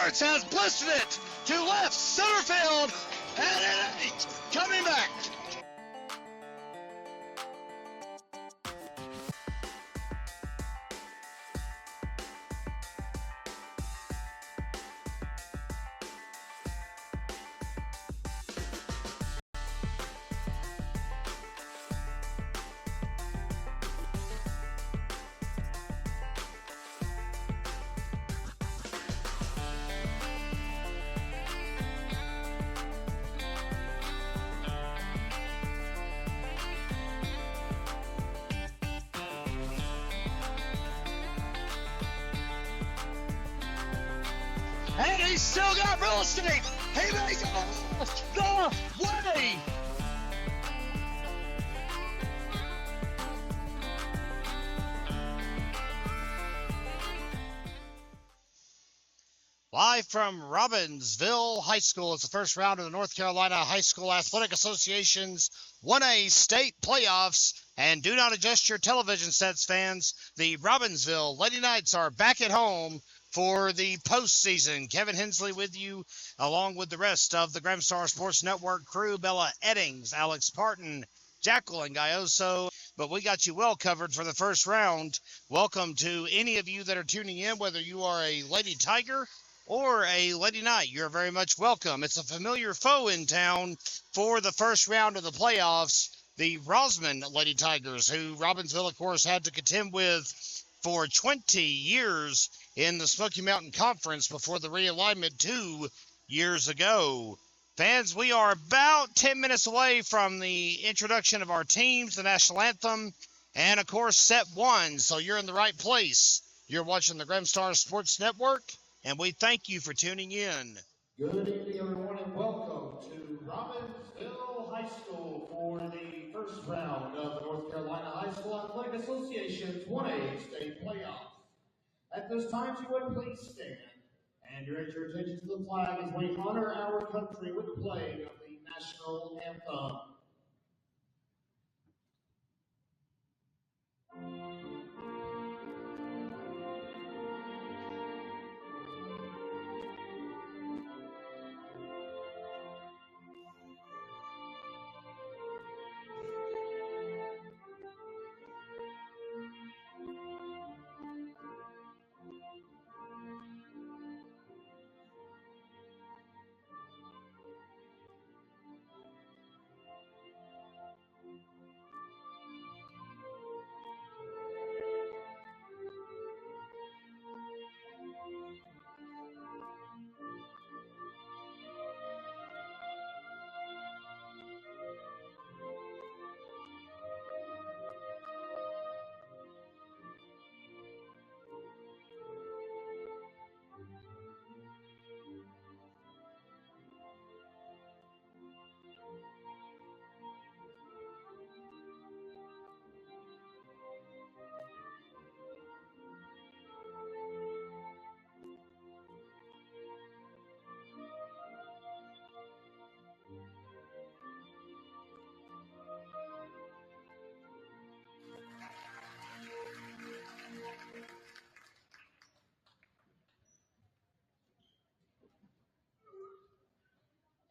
Roberts has blistered it to left center field, and it ain't coming back. And he's still got real estate. He may go the way. Live from Robbinsville High School, it's the first round of the North Carolina High School Athletic Association's 1A state playoffs. And do not adjust your television sets, fans. The Robbinsville Lady Knights are back at home for the postseason. Kevin Hensley with you, along with the rest of the Gramstar Sports Network crew, Bella Eddings, Alex Parton, Jacqueline Gayoso. But we got you well covered for the first round. Welcome to any of you that are tuning in, whether you are a Lady Tiger or a Lady Knight. You're very much welcome. It's a familiar foe in town for the first round of the playoffs. The Rosman Lady Tigers, who Robbinsville, of course, had to contend with for 20 years in the Smoky Mountain Conference before the realignment 2 years ago. Fans, we are about 10 minutes away from the introduction of our teams, the national anthem, and, of course, set one. So you're in the right place. You're watching the Gramstar Sports Network, and we thank you for tuning in. Good evening, everyone, and welcome to Robbinsville High School for the first round of the North Carolina High School Athletic Association's 1A state playoff. At this time, if you would please stand and direct your attention to the flag as we honor our country with the playing of the national anthem.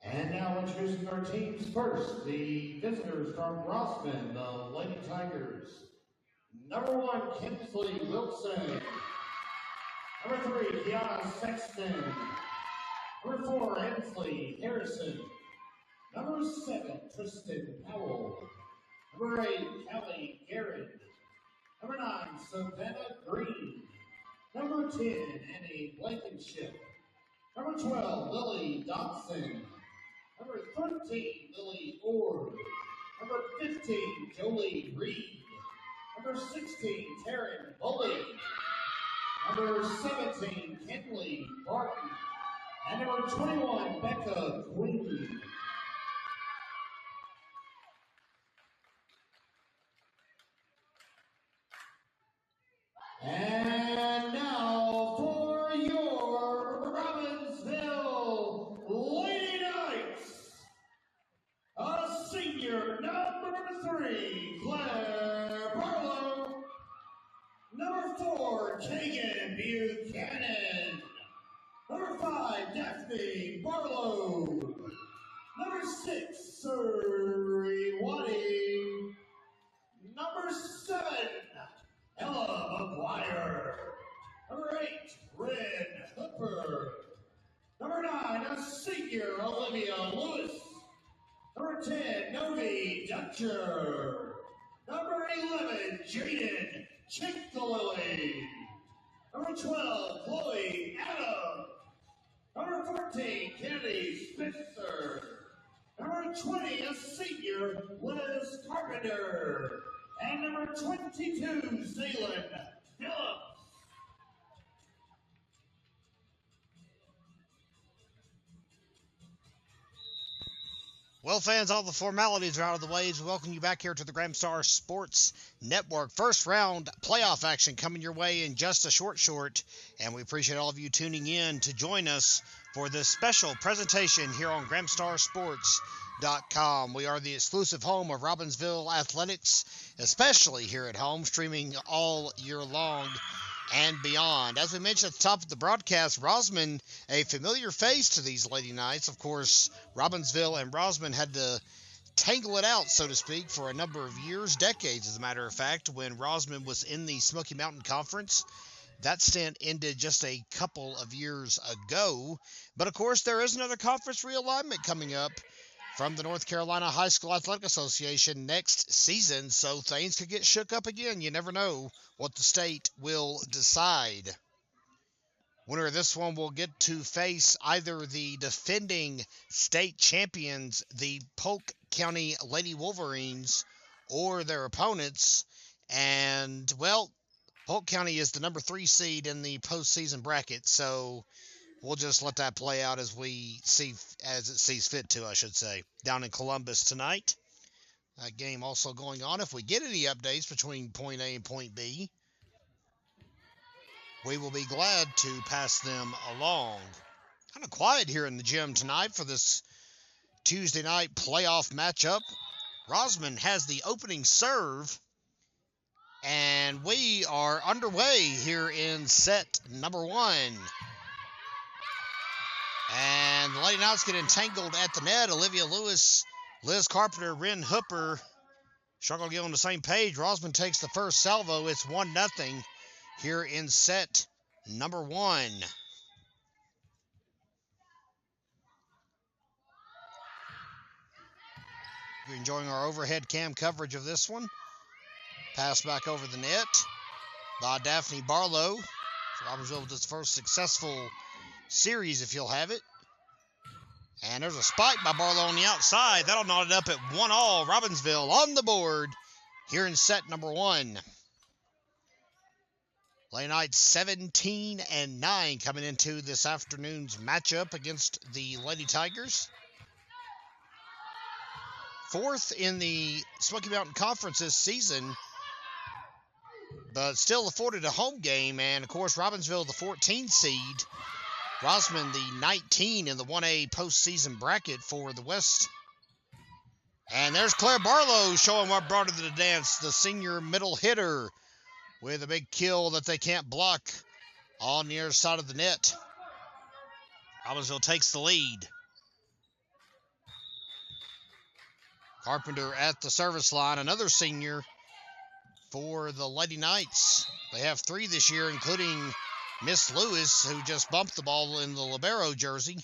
And now introducing our teams first. The visitors from Rosman, the Lady Tigers. Number 1, Kinsley Wilson. Number 3, Kiana Sexton. Number 4, Ansley Harrison. Number 7, Tristan Powell. Number 8, Kelly Garrett. Number 9, Savannah Green. Number 10, Annie Blankenship. Number 12, Lily Dodson. Number 13, Lily Ord. Number 15, Jolie Reed. Number 16, Taryn Bully. Number 17, Kenley Barton. And number 21, Becca Queen. And now for your Robbinsville Lady Knights, a senior number 3, Claire Barlow. Number 4, Kagan Buchanan. Number 5, Surrey, number 7, Ella McGuire. Number 8, Red Hooper. Number 9, a senior, Olivia Lewis. Number 10, Novi Dutcher. Number 11, Jaden Chinkalili. Number 12, Chloe Adam. Number 14, Kennedy Spencer. Number 20, a senior, Liz Carpenter. And number 22, Zealand Phillips. Well, fans, all the formalities are out of the way. We welcome you back here to the Gramstar Sports Network. First round playoff action coming your way in just a short. And we appreciate all of you tuning in to join us for this special presentation here on GramstarSports.com. We are the exclusive home of Robbinsville athletics, especially here at home, streaming all year long and beyond. As we mentioned at the top of the broadcast, Rosman, a familiar face to these Lady Knights. Of course, Robbinsville and Rosman had to tangle it out, so to speak, for a number of years, decades, as a matter of fact, when Rosman was in the Smoky Mountain Conference. That stint ended just a couple of years ago. But, of course, there is another conference realignment coming up from the North Carolina High School Athletic Association next season, so things could get shook up again. You never know what the state will decide. Winner of this one will get to face either the defending state champions, the Polk County Lady Wolverines, or their opponents. And, well, Polk County is the number 3 seed in the postseason bracket, so we'll just let that play out as it sees fit to, I should say, down in Columbus tonight. That game also going on. If we get any updates between point A and point B, we will be glad to pass them along. Kind of quiet here in the gym tonight for this Tuesday night playoff matchup. Rosman has the opening serve, and we are underway here in set number 1. And the Lady Knights get entangled at the net. Olivia Lewis, Liz Carpenter, Ren Hooper struggle to get on the same page. Rosman takes the first salvo. It's 1-0 here in set number 1. You're enjoying our overhead cam coverage of this one. Pass back over the net by Daphne Barlow. Robbinsville with its first successful series, if you'll have it. And there's a spike by Barlow on the outside. That'll knot it up at 1-1. Robbinsville on the board here in set number 1. Lady Knights 17-9 coming into this afternoon's matchup against the Lady Tigers. 4th in the Smoky Mountain Conference this season, but still afforded a home game. And, of course, Robbinsville, the 14 seed. Rosman, the 19 in the 1A postseason bracket for the West. And there's Claire Barlow showing what brought her to the dance, the senior middle hitter, with a big kill that they can't block on the other side of the net. Robbinsville takes the lead. Carpenter at the service line, another senior for the Lady Knights. They have 3 this year, including Miss Lewis, who just bumped the ball in the libero jersey.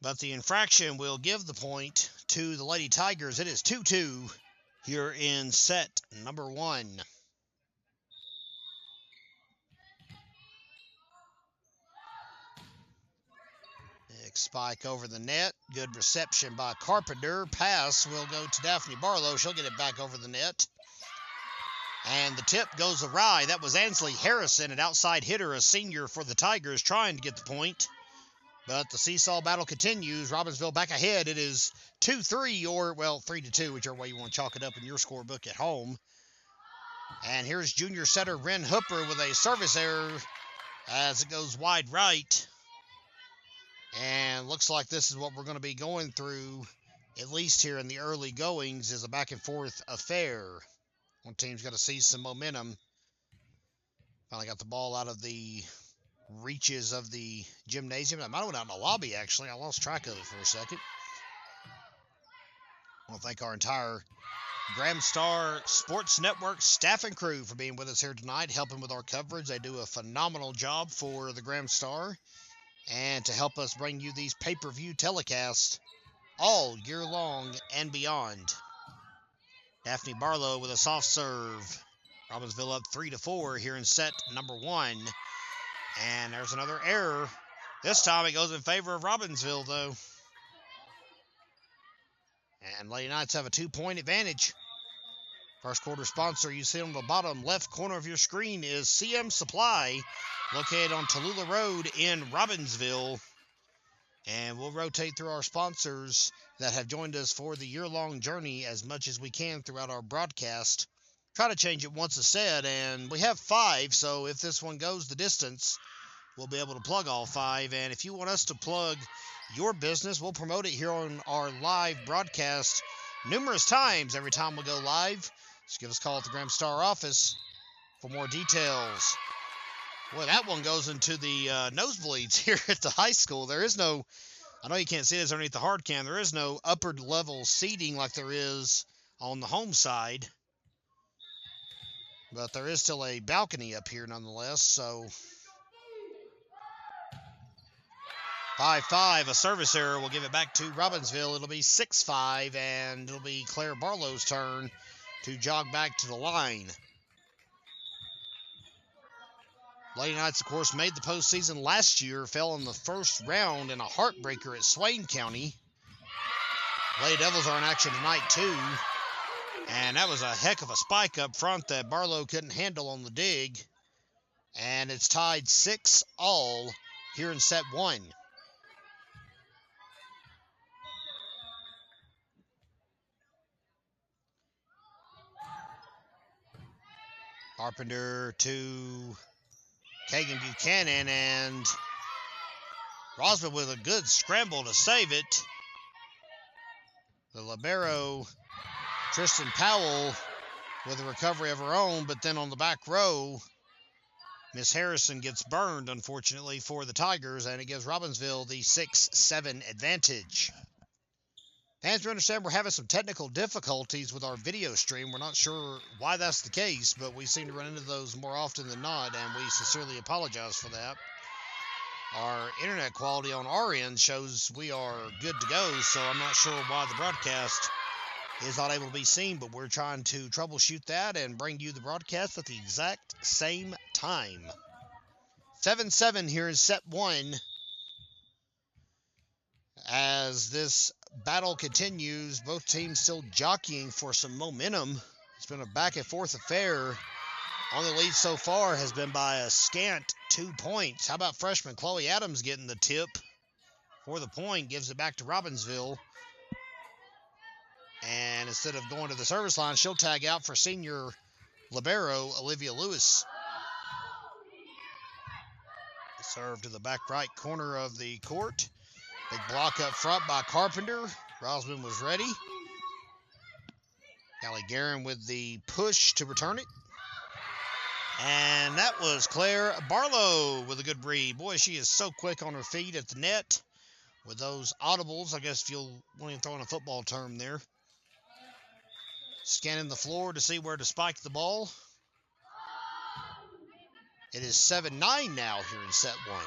But the infraction will give the point to the Lady Tigers. It is 2-2 here in set number 1. Big spike over the net. Good reception by Carpenter. Pass will go to Daphne Barlow. She'll get it back over the net. And the tip goes awry. That was Ansley Harrison, an outside hitter, a senior for the Tigers, trying to get the point. But the seesaw battle continues. Robbinsville back ahead. It is 2-3, or, well, 3-2, whichever way you want to chalk it up in your scorebook at home. And here's junior setter Ren Hooper with a service error as it goes wide right. And looks like this is what we're going to be going through, at least here in the early goings, is a back-and-forth affair. One team's got to seize some momentum. Finally got the ball out of the reaches of the gymnasium. I might have went out in the lobby, actually. I lost track of it for a second. I want to thank our entire Graham Star Sports Network staff and crew for being with us here tonight, helping with our coverage. They do a phenomenal job for the Graham Star and to help us bring you these pay-per-view telecasts all year long and beyond. Daphne Barlow with a soft serve. Robbinsville up 3-4 here in set number 1. And there's another error. This time it goes in favor of Robbinsville, though. And Lady Knights have a 2-point advantage. First quarter sponsor you see on the bottom left corner of your screen is CM Supply, located on Tallulah Road in Robbinsville. And we'll rotate through our sponsors that have joined us for the year-long journey as much as we can throughout our broadcast. Try to change it once a set, and we have 5, so if this one goes the distance, we'll be able to plug all 5. And if you want us to plug your business, we'll promote it here on our live broadcast numerous times every time we go live. Just give us a call at the Graham Star office for more details. Boy, that one goes into the nosebleeds here at the high school. There is no, I know you can't see this underneath the hard cam, there is no upper level seating like there is on the home side. But there is still a balcony up here nonetheless, so 5-5, a service error will give it back to Robbinsville. It'll be 6-5, and it'll be Claire Barlow's turn to jog back to the line. Lady Knights, of course, made the postseason last year, fell in the first round in a heartbreaker at Swain County. Lady Devils are in action tonight, too. And that was a heck of a spike up front that Barlow couldn't handle on the dig. And it's tied 6-all here in set 1. Carpenter to Kagan Buchanan, and Rosman with a good scramble to save it. The libero, Tristan Powell, with a recovery of her own, but then on the back row, Miss Harrison gets burned, unfortunately, for the Tigers, and it gives Robbinsville the 6-7 advantage. Fans, we understand we're having some technical difficulties with our video stream. We're not sure why that's the case, but we seem to run into those more often than not, and we sincerely apologize for that. Our internet quality on our end shows we are good to go, so I'm not sure why the broadcast is not able to be seen, but we're trying to troubleshoot that and bring you the broadcast at the exact same time. 7-7 here in set 1. As this battle continues, both teams still jockeying for some momentum. It's been a back-and-forth affair. Only lead so far has been by a scant 2 points. How about freshman Chloe Adams getting the tip for the point? Gives it back to Robbinsville. And instead of going to the service line, she'll tag out for senior libero Olivia Lewis. Serve to the back right corner of the court. Big block up front by Carpenter. Rosman was ready. Callie Guerin with the push to return it. And that was Claire Barlow with a good read. Boy, she is so quick on her feet at the net with those audibles. I guess if you'll want to throw in a football term there. Scanning the floor to see where to spike the ball. It is 7-9 now here in set 1.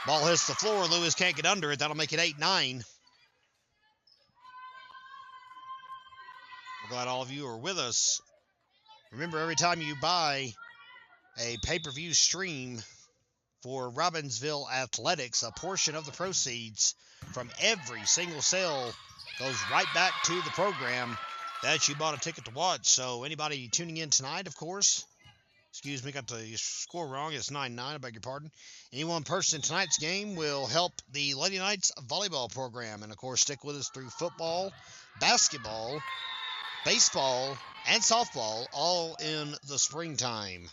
Ball hits the floor. Lewis can't get under it. That'll make it 8-9. We're glad all of you are with us. Remember, every time you buy a pay-per-view stream for Robbinsville Athletics, a portion of the proceeds from every single sale goes right back to the program that you bought a ticket to watch. So anybody tuning in tonight, of course, excuse me, got the score wrong. It's 9-9, I beg your pardon. Any one person in tonight's game will help the Lady Knights volleyball program. And, of course, stick with us through football, basketball, baseball, and softball, all in the springtime.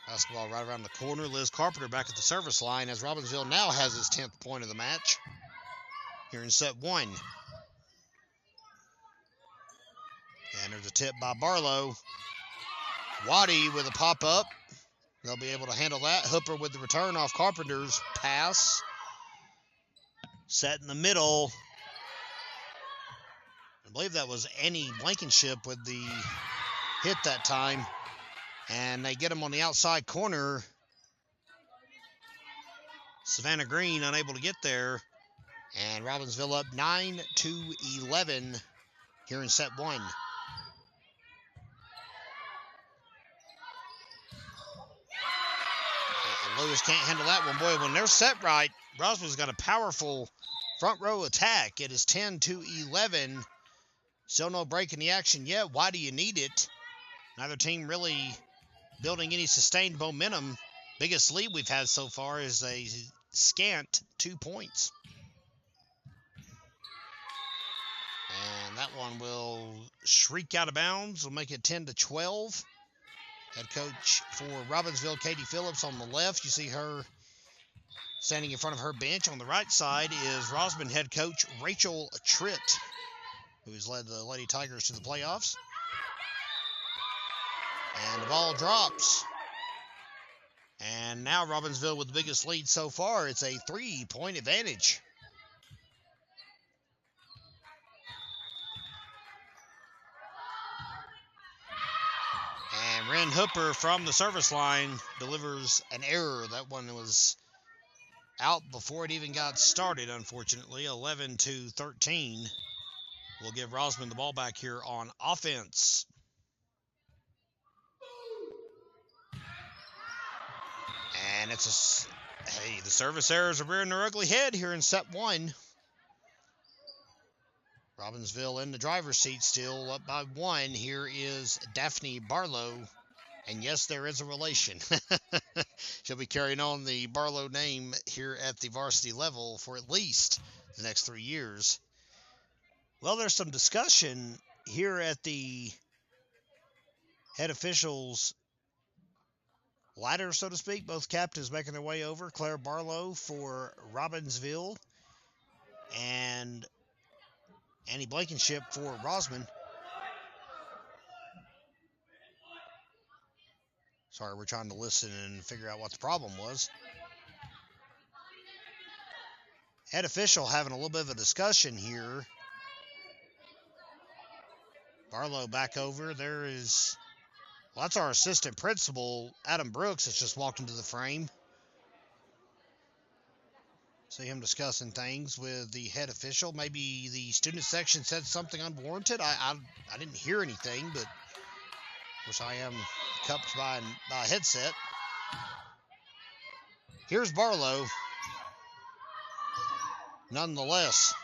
Basketball right around the corner. Liz Carpenter back at the service line as Robbinsville now has his 10th point of the match here in set 1. And there's a tip by Barlow. Waddy with a pop-up. They'll be able to handle that. Hooper with the return off Carpenter's pass. set in the middle. I believe that was Annie Blankenship with the hit that time. And they get him on the outside corner. Savannah Green unable to get there. And Robbinsville up 9-11 here in set one. And Lewis can't handle that one. Boy, when they're set right, Rosman's got a powerful front row attack. It is 10-11. Still no break in the action yet. Why do you need it? Neither team really building any sustained momentum. Biggest lead we've had so far is a scant 2 points. And that one will shriek out of bounds. Will make it 10-12. Head coach for Robbinsville, Katie Phillips, on the left. You see her standing in front of her bench. On the right side is Rosman head coach Rachel Tritt, who has led the Lady Tigers to the playoffs. And the ball drops. And now Robbinsville with the biggest lead so far. It's a 3-point advantage. And Ren Hooper from the service line delivers an error. That one was out before it even got started, unfortunately. 11-13. We'll give Rosman the ball back here on offense. And it's the service errors are rearing their ugly head here in set one. Robbinsville in the driver's seat still, up by 1. Here is Daphne Barlow. And yes, there is a relation. She'll be carrying on the Barlow name here at the varsity level for at least the next 3 years. Well, there's some discussion here at the head officials' ladder, so to speak. Both captains making their way over. Claire Barlow for Robbinsville and Annie Blankenship for Rosman. Sorry, we're trying to listen and figure out what the problem was. Head official having a little bit of a discussion here. Barlow back over. There is, well, that's our assistant principal, Adam Brooks, that's just walked into the frame. See him discussing things with the head official. Maybe the student section said something unwarranted. I didn't hear anything, but of course I am cupped by a headset. Here's Barlow. Nonetheless.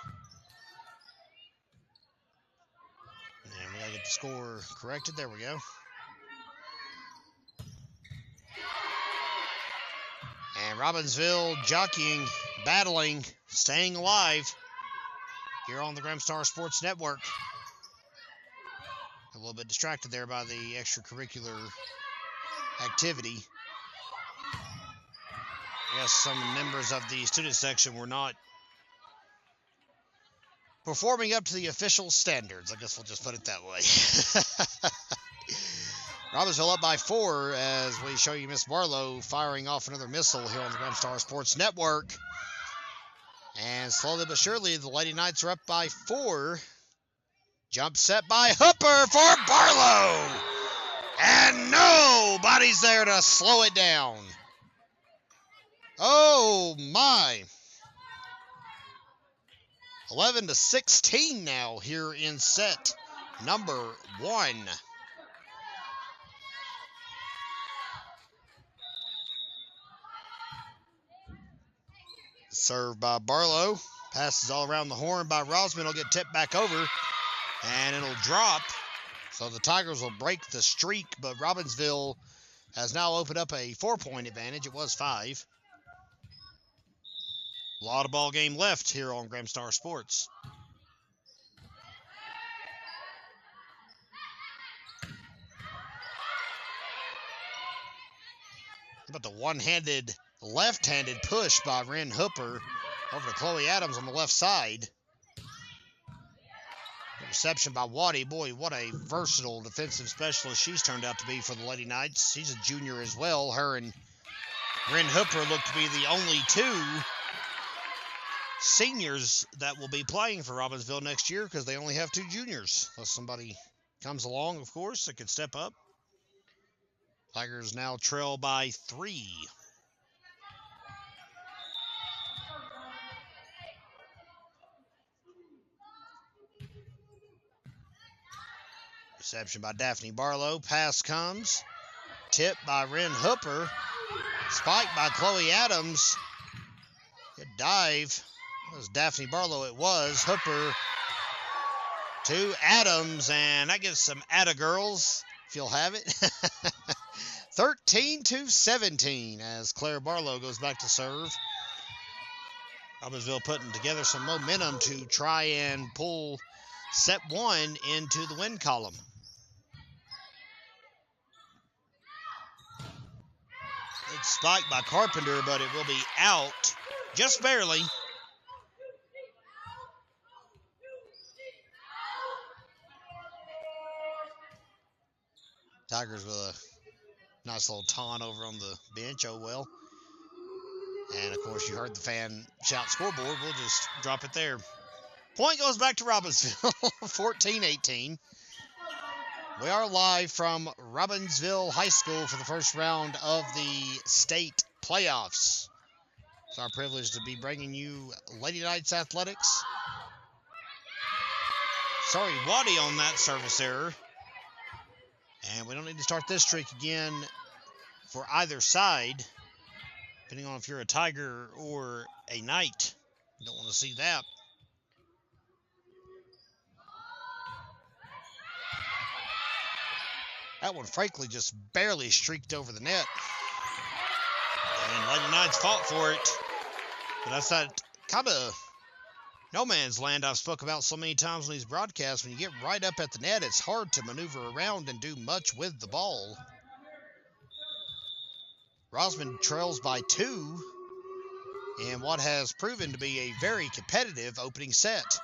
And we gotta get the score corrected. There we go. And Robbinsville jockeying, battling, staying alive here on the Gramstar Sports Network. A little bit distracted there by the extracurricular activity. I guess some members of the student section were not performing up to the official standards. I guess we'll just put it that way. Robbinsville up by 4 as we show you Miss Barlow firing off another missile here on the Gramstar Sports Network. And slowly but surely, the Lady Knights are up by 4. Jump set by Hooper for Barlow. And nobody's there to slow it down. Oh, my. 11-16 now here in set number 1. Served by Barlow. Passes all around the horn by Rosman. Will get tipped back over. And it'll drop. So the Tigers will break the streak. But Robbinsville has now opened up a 4-point advantage. It was 5. A lot of ball game left here on Gramstar Sports. How about the one-handed, left-handed push by Ren Hooper over to Chloe Adams on the left side. The reception by Waddy. Boy, what a versatile defensive specialist she's turned out to be for the Lady Knights. She's a junior as well. Her and Ren Hooper look to be the only two seniors that will be playing for Robbinsville next year because they only have 2 juniors. Unless somebody comes along, of course, that could step up. Tigers now trail by 3. Reception by Daphne Barlow. Pass comes. Tipped by Ren Hooper. Spiked by Chloe Adams. Good dive. It was Daphne Barlow. It was. Hooper to Adams. And that gives some Atta girls, if you'll have it. 13-17 as Claire Barlow goes back to serve. Robbinsville putting together some momentum to try and pull set 1 into the win column. It's spiked by Carpenter, but it will be out just barely. Tigers with a nice little taunt over on the bench. Oh, well. And, of course, you heard the fan shout scoreboard. We'll just drop it there. Point goes back to Robbinsville, 14-18. We are live from Robbinsville High School for the first round of the state playoffs. It's our privilege to be bringing you Lady Knights Athletics. Sorry, Waddy on that service error. And we don't need to start this streak again for either side, depending on if you're a Tiger or a Knight. You don't want to see that. That one, frankly, just barely streaked over the net. And Lady Knights fought for it. But that's that kind of no man's land I've spoke about so many times on these broadcasts. When you get right up at the net, it's hard to maneuver around and do much with the ball. Rosman trails by 2 in what has proven to be a very competitive opening set.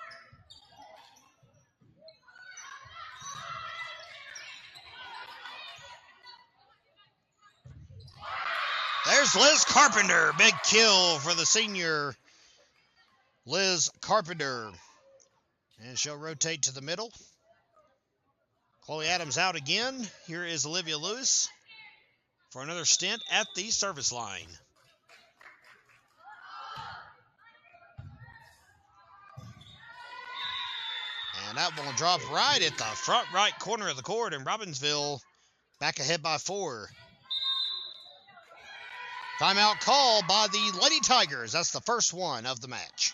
There's Liz Carpenter. Big kill for the senior Liz Carpenter. And she'll rotate to the middle. Chloe Adams out again. Here is Olivia Lewis for another stint at the service line. And that one will drop right at the front right corner of the court, and Robbinsville back ahead by 4. Timeout called by the Lady Tigers. That's the first one of the match.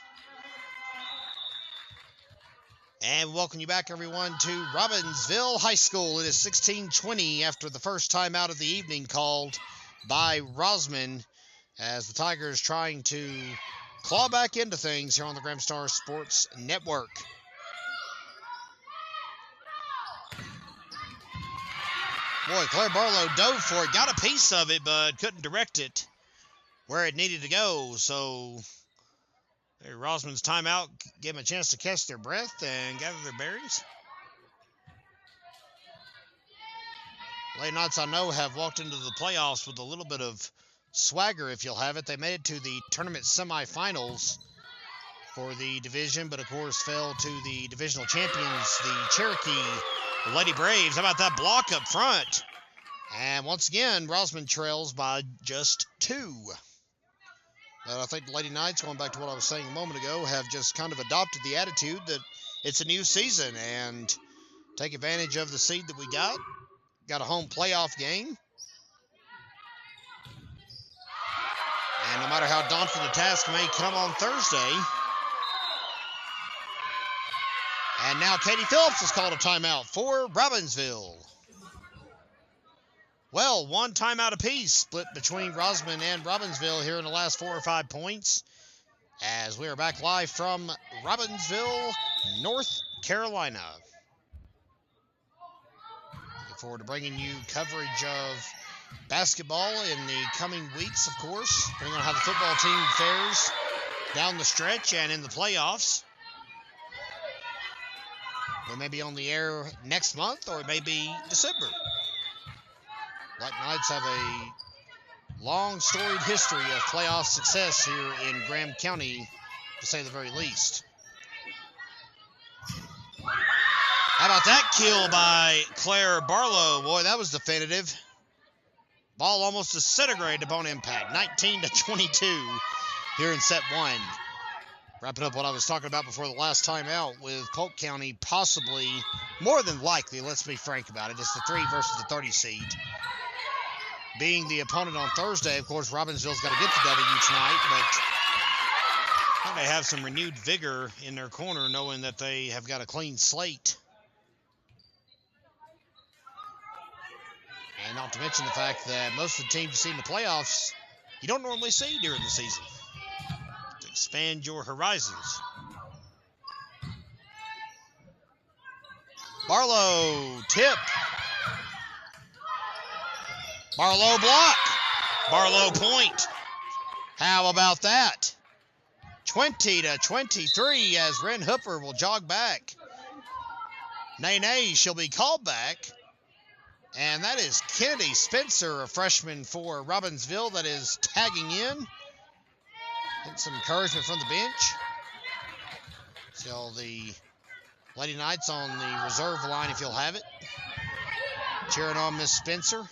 And welcome you back, everyone, to Robbinsville High School. It is 16-20 after the first timeout of the evening called by Rosman as the Tigers trying to claw back into things here on the Gramstar Sports Network. Boy, Claire Barlow dove for it, got a piece of it, but couldn't direct it where it needed to go. So Rosman's timeout gave them a chance to catch their breath and gather their bearings. Lady Knights, I know, have walked into the playoffs with a little bit of swagger, if you'll have it. They made it to the tournament semifinals for the division, but of course fell to the divisional champions, the Cherokee Lady Braves. How about that block up front? And once again, Rosman trails by just 2. But I think the Lady Knights, going back to what I was saying a moment ago, have just kind of adopted the attitude that it's a new season and take advantage of the seed that we got. Got a home playoff game. And no matter how daunting the task may come on Thursday. And now Katie Phillips has called a timeout for Robbinsville. Well, one timeout apiece split between Rosman and Robbinsville here in the last 4 or 5 points as we are back live from Robbinsville, North Carolina. Looking forward to bringing you coverage of basketball in the coming weeks, of course, depending on how the football team fares down the stretch and in the playoffs. We may be on the air next month, or it may be December. Black Knights have a long, storied history of playoff success here in Graham County to say the very least. How about that kill by Claire Barlow? Boy, that was definitive. Ball almost disintegrated upon impact. 19-22 here in set one. Wrapping up what I was talking about before the last time out with Polk County possibly, more than likely, let's be frank about it, it's the 3 versus the 30 seed. Being the opponent on Thursday, of course, Robbinsville's got to get the W tonight, but I think they have some renewed vigor in their corner knowing that they have got a clean slate. And not to mention the fact that most of the teams you see in the playoffs, you don't normally see during the season. To expand your horizons. Barlow, tip. Barlow block. Barlow point. How about that? 20-23 as Ren Hooper will jog back. Nay, she'll be called back. And that is Kennedy Spencer, a freshman for Robbinsville, that is tagging in. Getting some encouragement from the bench. So the Lady Knights on the reserve line, if you'll have it. Cheering on Miss Spencer.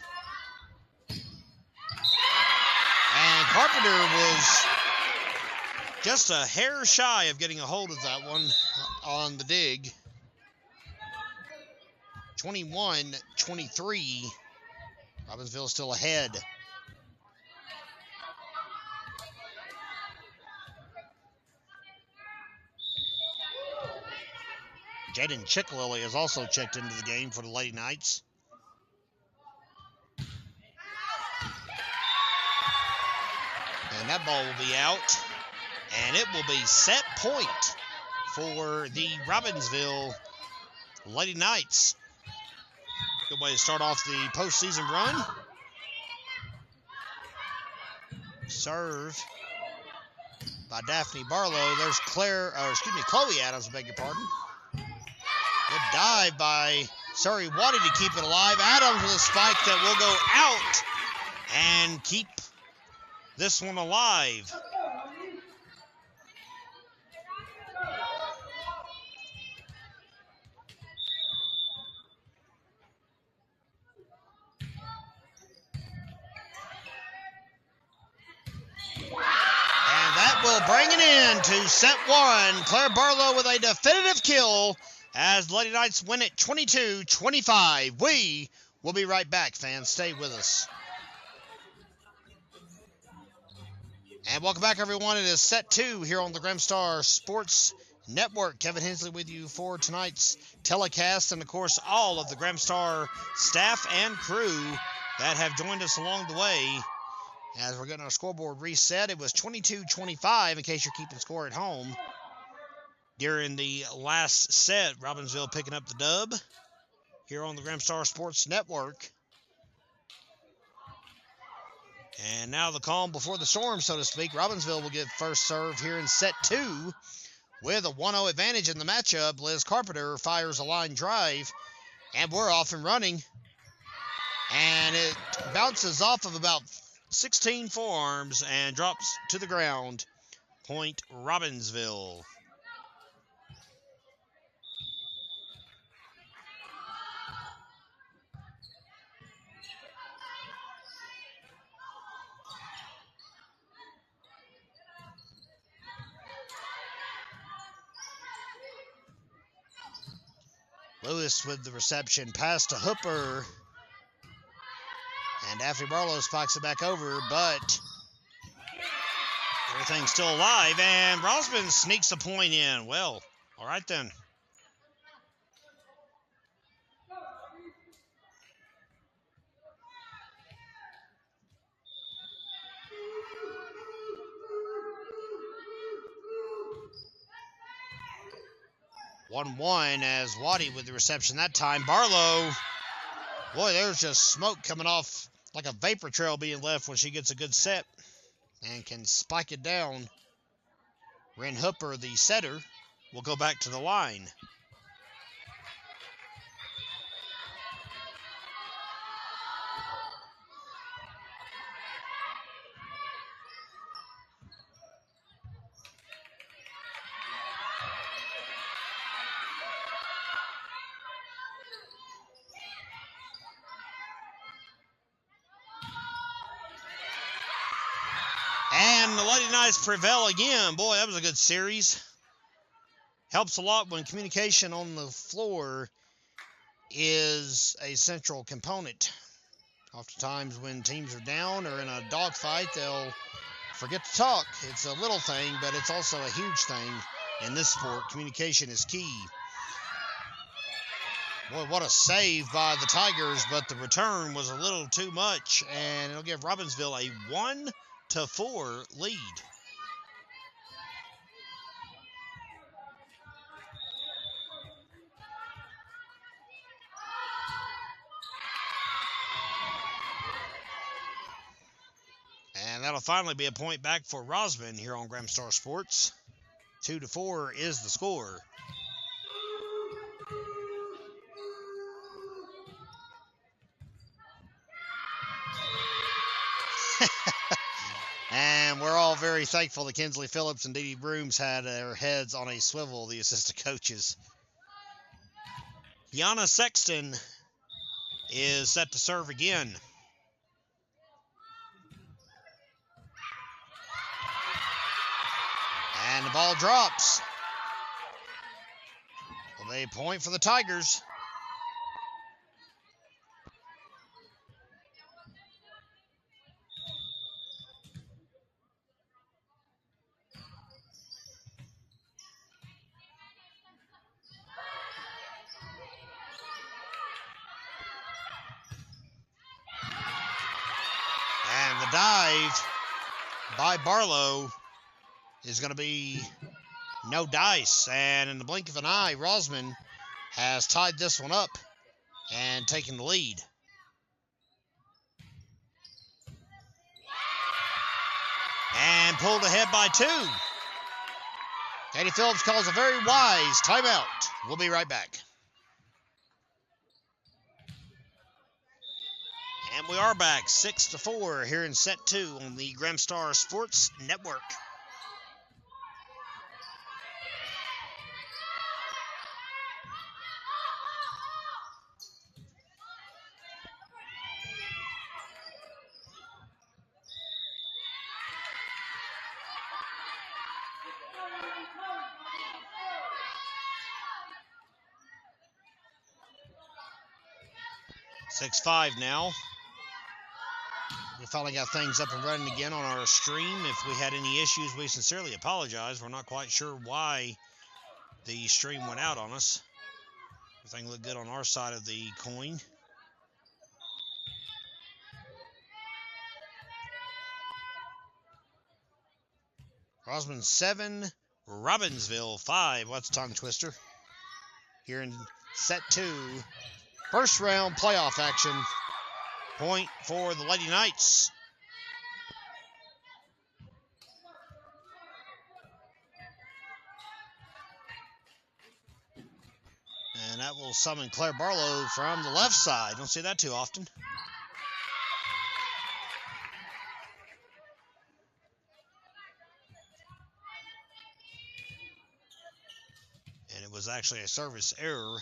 And Carpenter was just a hair shy of getting a hold of that one on the dig. 21-23. Robbinsville still ahead. Jaden Chicklilly has also checked into the game for the Lady Knights. And that ball will be out. And it will be set point for the Robbinsville Lady Knights. Good way to start off the postseason run. Serve by Daphne Barlow. There's Chloe Adams, I beg your pardon. Good dive by Surrey Waddy to keep it alive. Adams with a spike that will go out and keep this one alive. And that will bring it in to set one. Claire Barlow with a definitive kill as Lady Knights win it 22-25. We will be right back, fans. Stay with us. And welcome back, everyone. It is set two here on the Grimstar Sports Network. Kevin Hensley with you for tonight's telecast, and, of course, all of the Grimstar staff and crew that have joined us along the way. As we're getting our scoreboard reset, it was 22-25, in case you're keeping score at home. During the last set, Robbinsville picking up the dub here on the Grimstar Sports Network. And now the calm before the storm, so to speak. Robbinsville will get first serve here in set two with a 1-0 advantage in the matchup. Liz Carpenter fires a line drive, and we're off and running. And it bounces off of about 16 forearms and drops to the ground. Point Robbinsville. Lewis with the reception, pass to Hooper. And Daphne Barlow spikes it back over, but everything's still alive. And Rosman sneaks the point in. Well, all right then. One as Waddy with the reception that time. Barlow, boy, there's just smoke coming off like a vapor trail being left when she gets a good set and can spike it down. Ren Hooper, the setter, will go back to the line. And the Lady Knights prevail again. Boy, that was a good series. Helps a lot when communication on the floor is a central component. Oftentimes when teams are down or in a dogfight, they'll forget to talk. It's a little thing, but it's also a huge thing in this sport. Communication is key. Boy, what a save by the Tigers, but the return was a little too much, and it'll give Robbinsville a 1-4 lead. And that'll finally be a point back for Rosman here on Gramstar Sports. 2-4 is the score. And we're all very thankful that Kinsley Phillips and Dee Dee Brooms had their heads on a swivel, the assistant coaches. Yana Sexton is set to serve again. And the ball drops. Well, they point for the Tigers. And the dive by Barlow is going to be no dice. And in the blink of an eye, Rosman has tied this one up and taken the lead. And pulled ahead by 2. Katie Phillips calls a very wise timeout. We'll be right back. And we are back 6-4 here in set 2 on the Gramstar Sports Network. Six 5 now. We finally got things up and running again on our stream. If we had any issues, we sincerely apologize. We're not quite sure why the stream went out on us. Everything looked good on our side of the coin. Rosman 7, Robbinsville 5. What's a tongue twister? Here in set 2. First round playoff action. Point for the Lady Knights. And that will summon Claire Barlow from the left side. Don't see that too often. And it was actually a service error.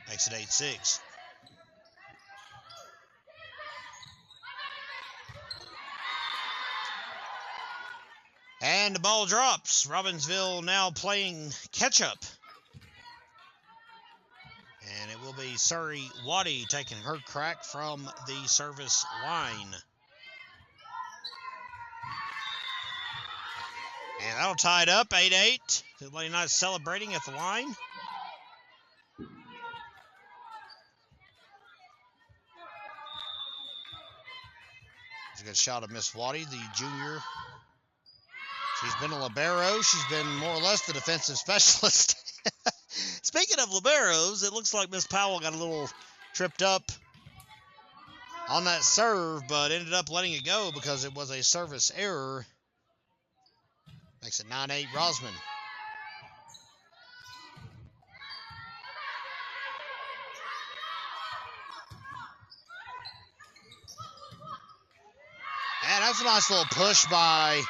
Makes it 8-6. And the ball drops. Robbinsville now playing catch-up. And it will be Surrey Waddy taking her crack from the service line. And that'll tie it up, 8-8. The Lady Knights celebrating at the line. A good shot of Miss Waddy, the junior. She's been a libero. She's been more or less the defensive specialist. Speaking of liberos, it looks like Miss Powell got a little tripped up on that serve, but ended up letting it go because it was a service error. Makes it 9-8 Rosman. And that's a nice little push by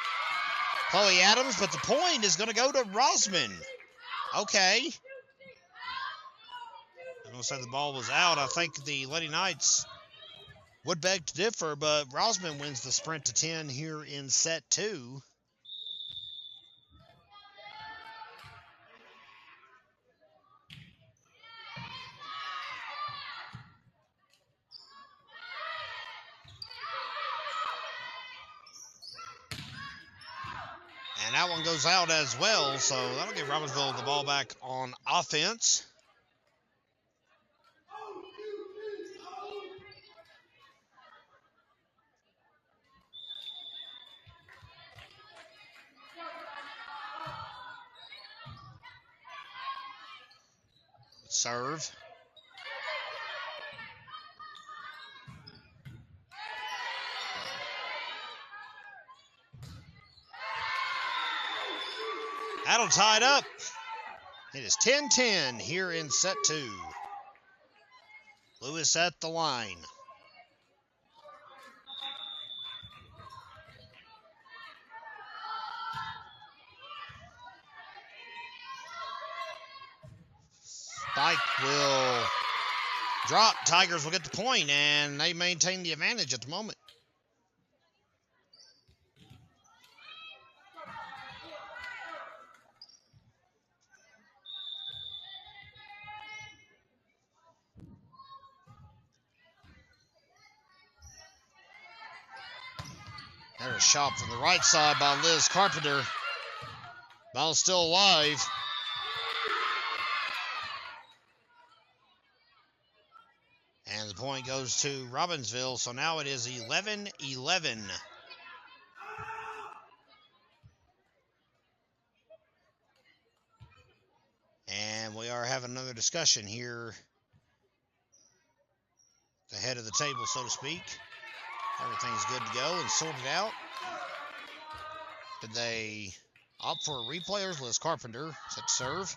Chloe Adams, but the point is going to go to Rosman. Okay. going to say the ball was out. I think the Lady Knights would beg to differ, but Rosman wins the sprint to 10 here in set 2. And that one goes out as well, so that'll give Robbinsville the ball back on offense. Serve. That'll tie it up. It is 10-10 here in set 2. Lewis at the line. Spike will drop. Tigers will get the point, and they maintain the advantage at the moment. There's a shot from the right side by Liz Carpenter. Ball's still alive. And the point goes to Robbinsville, so now it is 11-11. And we are having another discussion here at the head of the table, so to speak. Everything's good to go and sorted out. Did they opt for a replay, or is Liz Carpenter set to serve?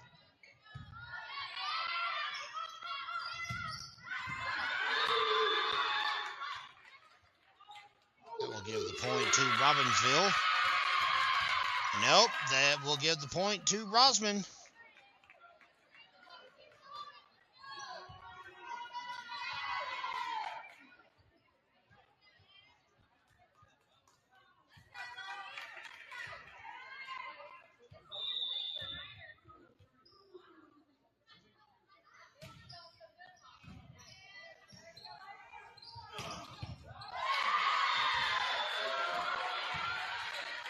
That will give the point to Robbinsville. Nope, that will give the point to Rosman.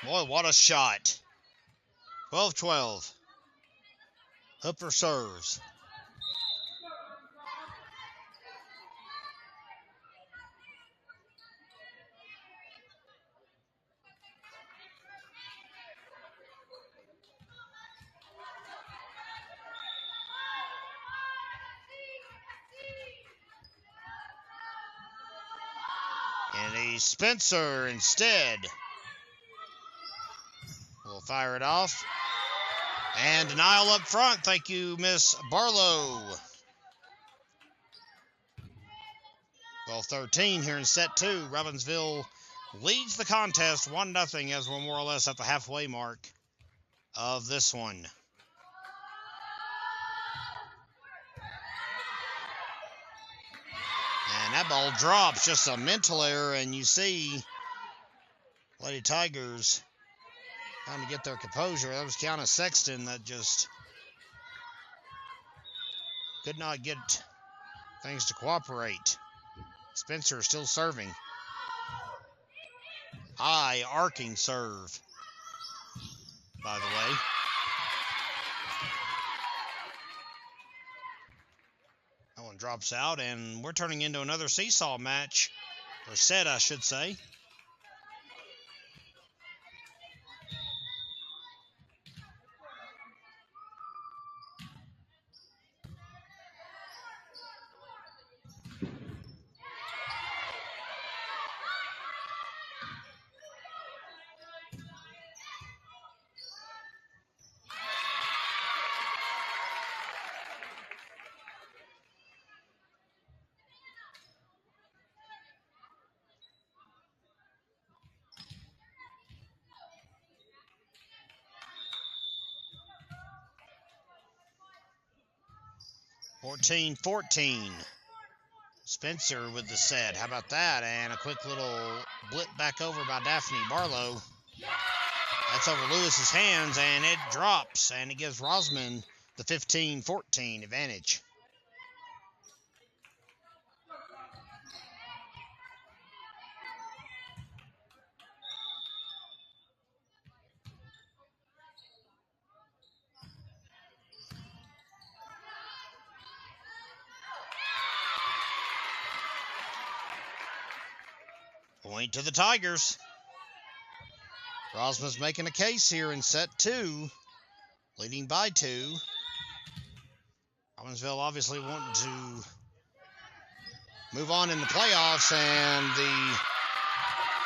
Boy, what a shot. 12-12. Hooper serves. And a Spencer instead will fire it off. And denial up front. Thank you, Miss Barlow. 12-13 here in set 2. Robbinsville leads the contest 1-0 as we're more or less at the halfway mark of this one. And that ball drops, just a mental error, and you see Lady Tigers trying to get their composure. That was Kiana Sexton that just could not get things to cooperate. Spencer still serving. High arcing serve, by the way. That one drops out, and we're turning into another seesaw match, or set, I should say. 14-14. Spencer with the set. How about that? And a quick little blip back over by Daphne Barlow. That's over Lewis's hands, and it drops, and it gives Rosman the 15-14 advantage. Point to the Tigers. Rosman's making a case here in set 2, leading by 2. Robbinsville obviously wanting to move on in the playoffs, and the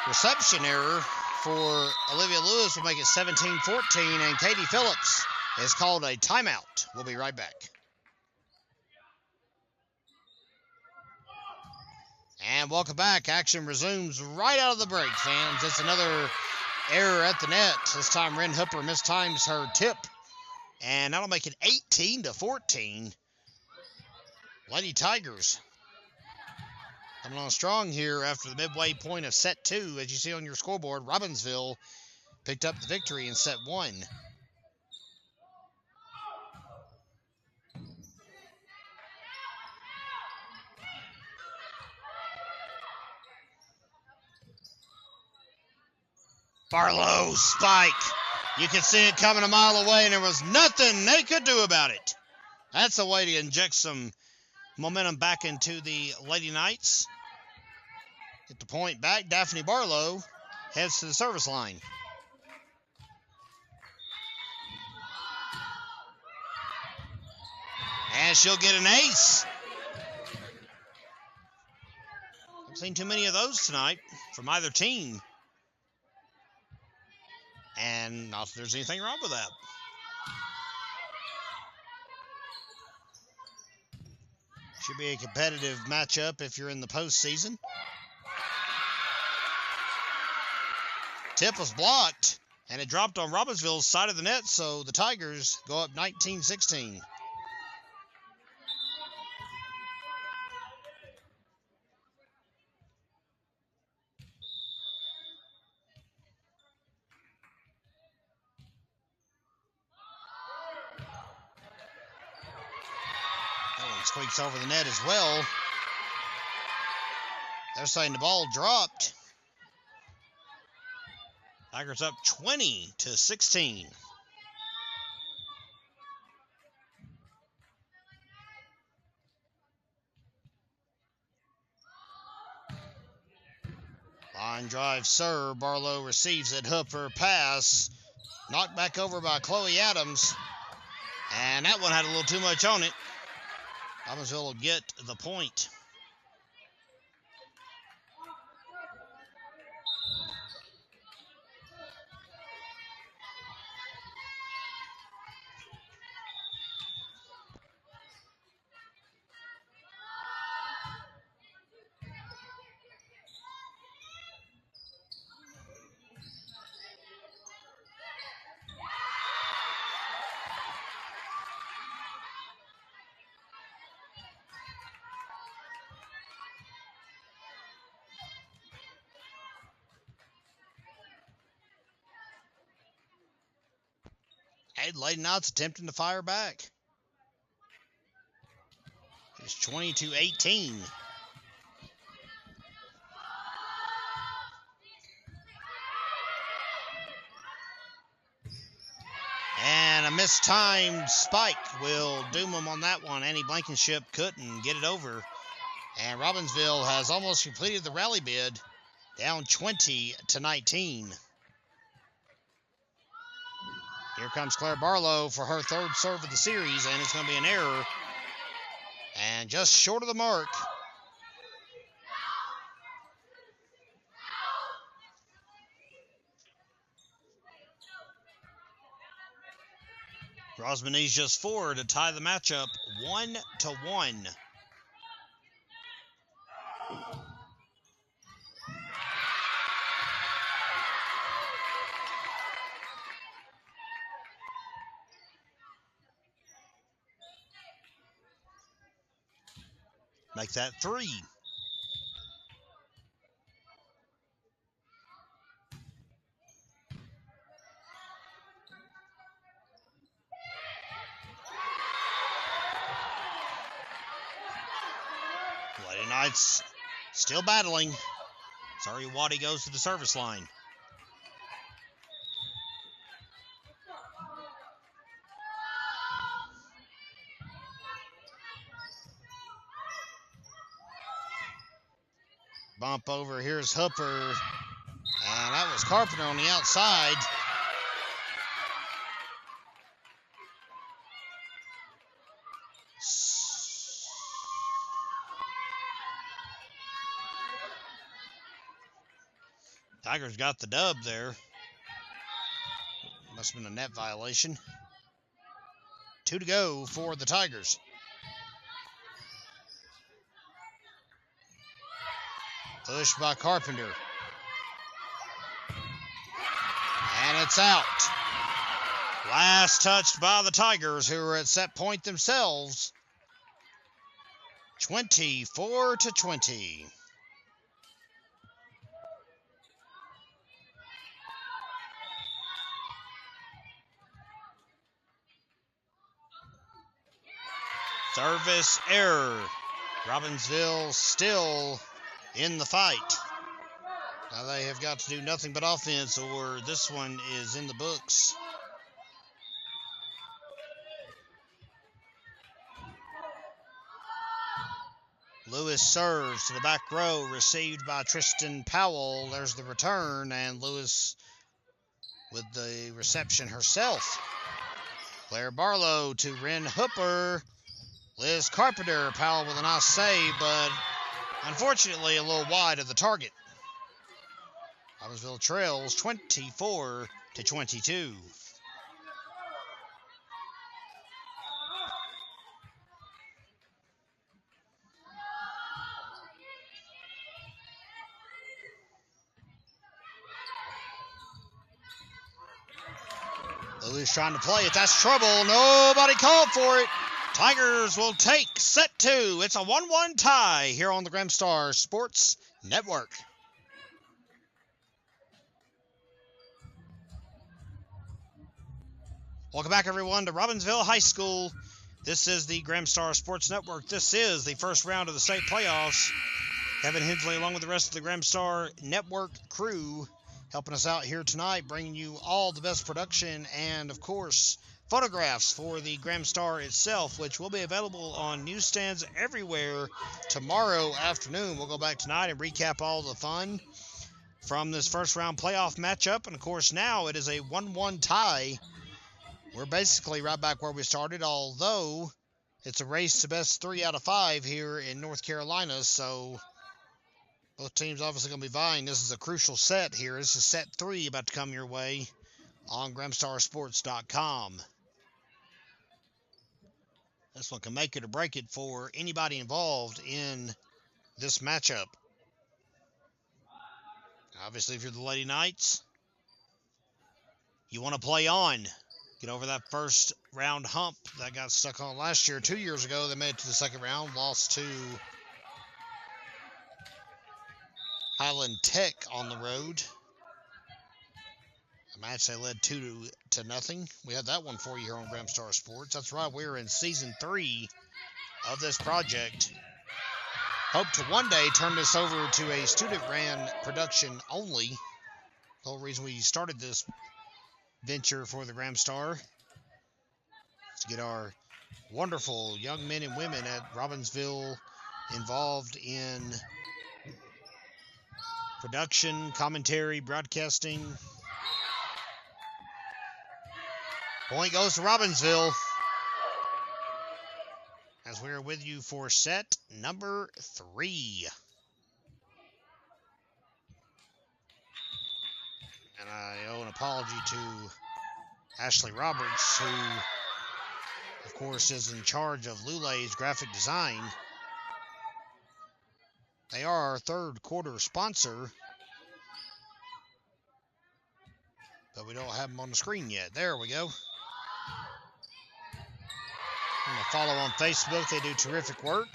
reception error for Olivia Lewis will make it 17-14, and Katie Phillips is called a timeout. We'll be right back. And welcome back. Action resumes right out of the break, fans. It's another error at the net. This time, Ren Hooper mistimes her tip, and that'll make it 18-14. Lady Tigers coming on strong here after the midway point of set 2. As you see on your scoreboard, Robbinsville picked up the victory in set 1. Barlow spike. You could see it coming a mile away, and there was nothing they could do about it. That's a way to inject some momentum back into the Lady Knights. Get the point back. Daphne Barlow heads to the service line. And she'll get an ace. I've seen too many of those tonight from either team. And not that there's anything wrong with that. Should be a competitive matchup if you're in the postseason. Tip was blocked, and it dropped on Robbinsville's side of the net, so the Tigers go up 19-16. Squeaks over the net as well. They're saying the ball dropped. Tigers up 20-16. Line drive serve. Barlow receives it. Hooper pass. Knocked back over by Chloe Adams. And that one had a little too much on it. Robbinsville will get the point. Hey, Lady Knights attempting to fire back. It's 20-18. And a mistimed spike will doom them on that one. Annie Blankenship couldn't get it over. And Robbinsville has almost completed the rally bid, down 20-19. Here comes Claire Barlow for her third serve of the series, and it's going to be an error. And just short of the mark. Rosman needs just 4 to tie the matchup 1-1. Make that 3. Lady Knights still battling. Sorry, Waddy goes to the service line. Bump over. Here's Hooper. And that was Carpenter on the outside. Tigers got the dub there. Must have been a net violation. 2 to go for the Tigers. Pushed by Carpenter. And it's out. Last touched by the Tigers, who are at set point themselves. 24-20. Service error. Robbinsville still in the fight. Now they have got to do nothing but offense, or this one is in the books. Lewis serves to the back row, received by Tristan Powell. There's the return, and Lewis with the reception herself. Claire Barlow to Ren Hooper. Liz Carpenter, Powell with a nice save, but unfortunately a little wide of the target. Robbinsville trails 24-22. Lewis trying to play it. That's trouble. Nobody called for it. Tigers will take set 2. It's a 1-1 tie here on the Grimstar Sports Network. Welcome back, everyone, to Robbinsville High School. This is the Grimstar Sports Network. This is the first round of the state playoffs. Kevin Hensley, along with the rest of the Grimstar Network crew, helping us out here tonight, bringing you all the best production and, of course, photographs for the Grimstar itself, which will be available on newsstands everywhere tomorrow afternoon. We'll go back tonight and recap all the fun from this first round playoff matchup. And, of course, now it is a 1-1 tie. We're basically right back where we started, although it's a race to best 3 out of 5 here in North Carolina. So both teams obviously going to be vying. This is a crucial set here. This is set 3 about to come your way on GrimstarSports.com. This one can make it or break it for anybody involved in this matchup. Obviously, if you're the Lady Knights, you want to play on. Get over that first round hump that got stuck on last year. 2 years ago, they made it to the second round, lost to Highland Tech on the road. A match they led 2-0. We had that one for you here on Grimstar Sports. That's right, we're in season 3 of this project. Hope to one day turn this over to a student-ran production only. The whole reason we started this venture for the Grimstar is to get our wonderful young men and women at Robbinsville involved in production, commentary, broadcasting. Point goes to Robbinsville as we are with you for set number 3. And I owe an apology to Ashley Roberts, who, of course, is in charge of Lulay's graphic design. They are our third quarter sponsor, but we don't have them on the screen yet. There we go. I'm going to follow on Facebook. They do terrific work.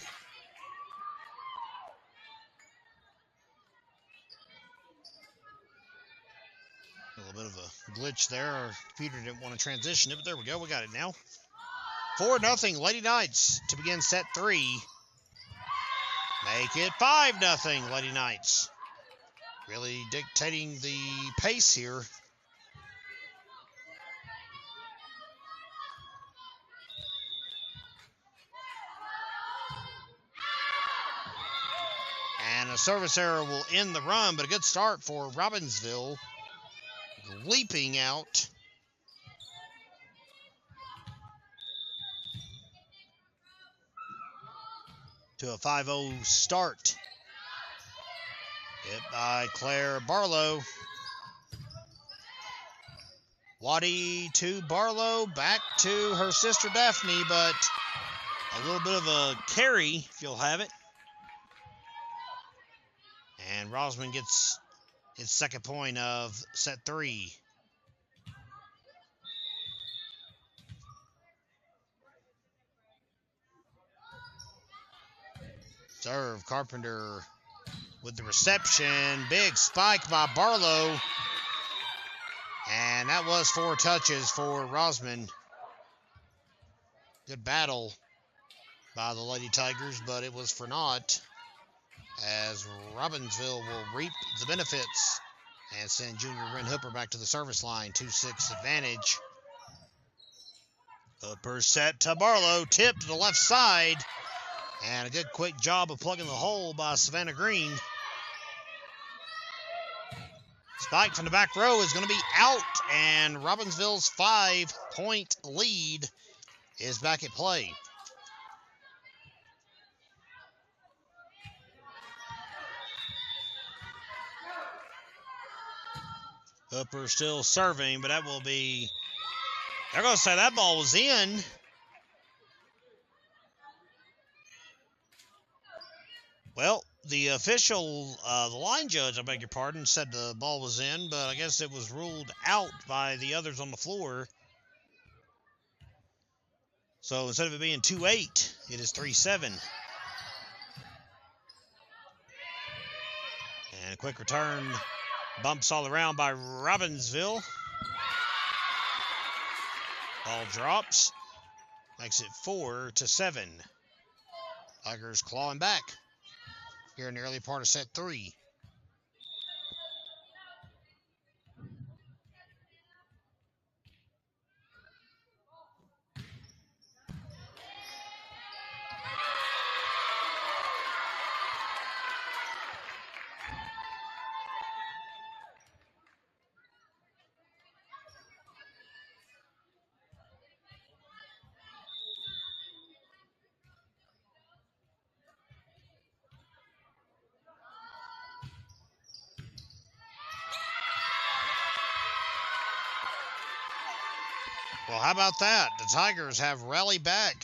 glitch there. Our computer didn't want to transition it, but there we go. We got it now. 4-0 Lady Knights to begin set 3. Make it 5-0 Lady Knights. Really dictating the pace here. And a service error will end the run, but a good start for Robbinsville. Leaping out. To a 5-0 start. Hit by Claire Barlow. Waddy to Barlow, back to her sister Daphne, but a little bit of a carry, if you'll have it. And Rosman gets his second point of set 3. Serve, Carpenter with the reception. Big spike by Barlow. And that was 4 touches for Rosman. Good battle by the Lady Tigers, but it was for naught, as Robbinsville will reap the benefits and send junior Ren Hooper back to the service line. 2-6 advantage. Hooper set to Barlow, tipped to the left side, and a good quick job of plugging the hole by Savannah Green. Spike from the back row is going to be out, and Robbinsville's 5-point lead is back at play. Hooper still serving, but that will be, they're going to say that ball was in. Well, the official, the line judge, I beg your pardon, said the ball was in, but I guess it was ruled out by the others on the floor. So instead of it being 2-8, it is 3-7. And a quick return, bumps all around by Robbinsville. Ball drops, makes it 4-7. Tigers clawing back here in the early part of set 3. Well, how about that? The Tigers have rallied back.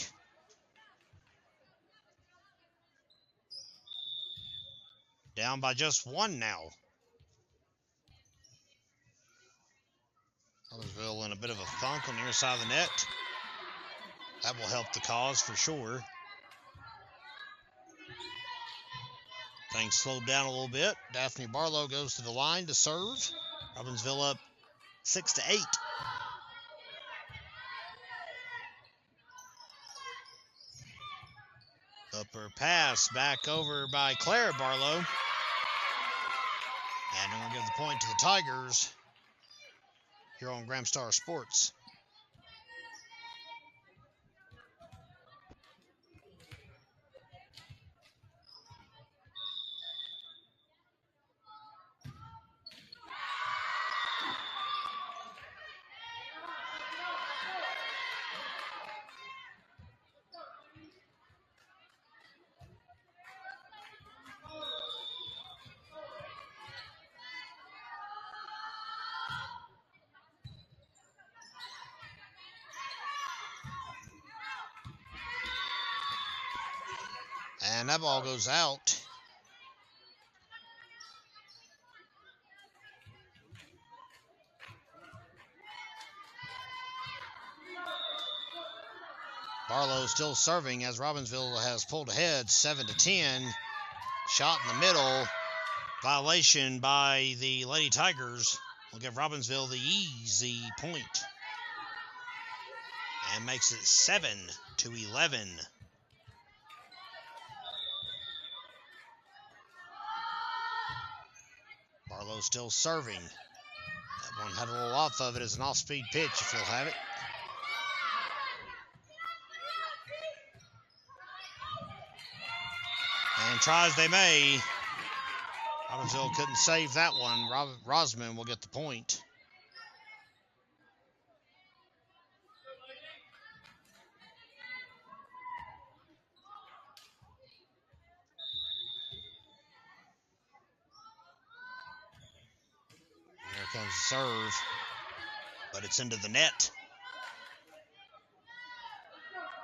Down by just 1 now. Robbinsville in a bit of a funk on the near side of the net. That will help the cause for sure. Things slowed down a little bit. Daphne Barlow goes to the line to serve. Robbinsville up 6-8. Upper pass back over by Claire Barlow. And we're going to give the point to the Tigers here on Graham Star Sports. And that ball goes out. Barlow still serving as Robbinsville has pulled ahead 7-10. Shot in the middle. Violation by the Lady Tigers. will give Robbinsville the easy point and makes it 7-11. Barlow still serving. That one had a little off of it as an off-speed pitch, if you'll have it. And try as they may, Robbinsville couldn't save that one. Rosman will get the point. Here comes the serve, but it's into the net.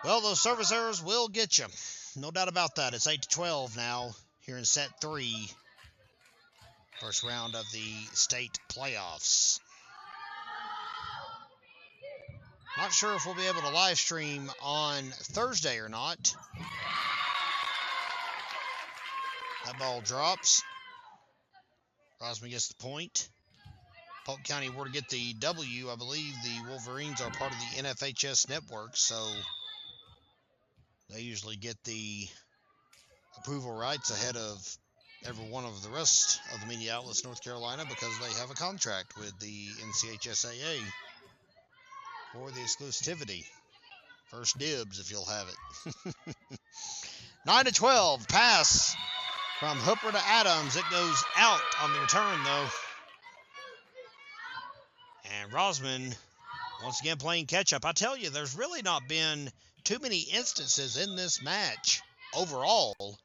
Well, those service errors will get you. No doubt about that. It's 8-12 now here in set 3. First round of the state playoffs. Not sure if we'll be able to live stream on Thursday or not. That ball drops. Rosman gets the point. Polk County were to get the W. I believe the Wolverines are part of the NFHS network, so they usually get the approval rights ahead of every one of the rest of the media outlets in North Carolina because they have a contract with the NCHSAA for the exclusivity. First dibs, if you'll have it. 9-12, pass from Hooper to Adams. It goes out on the return, though. And Rosman, once again, playing catch-up. I tell you, there's really not been too many instances in this match overall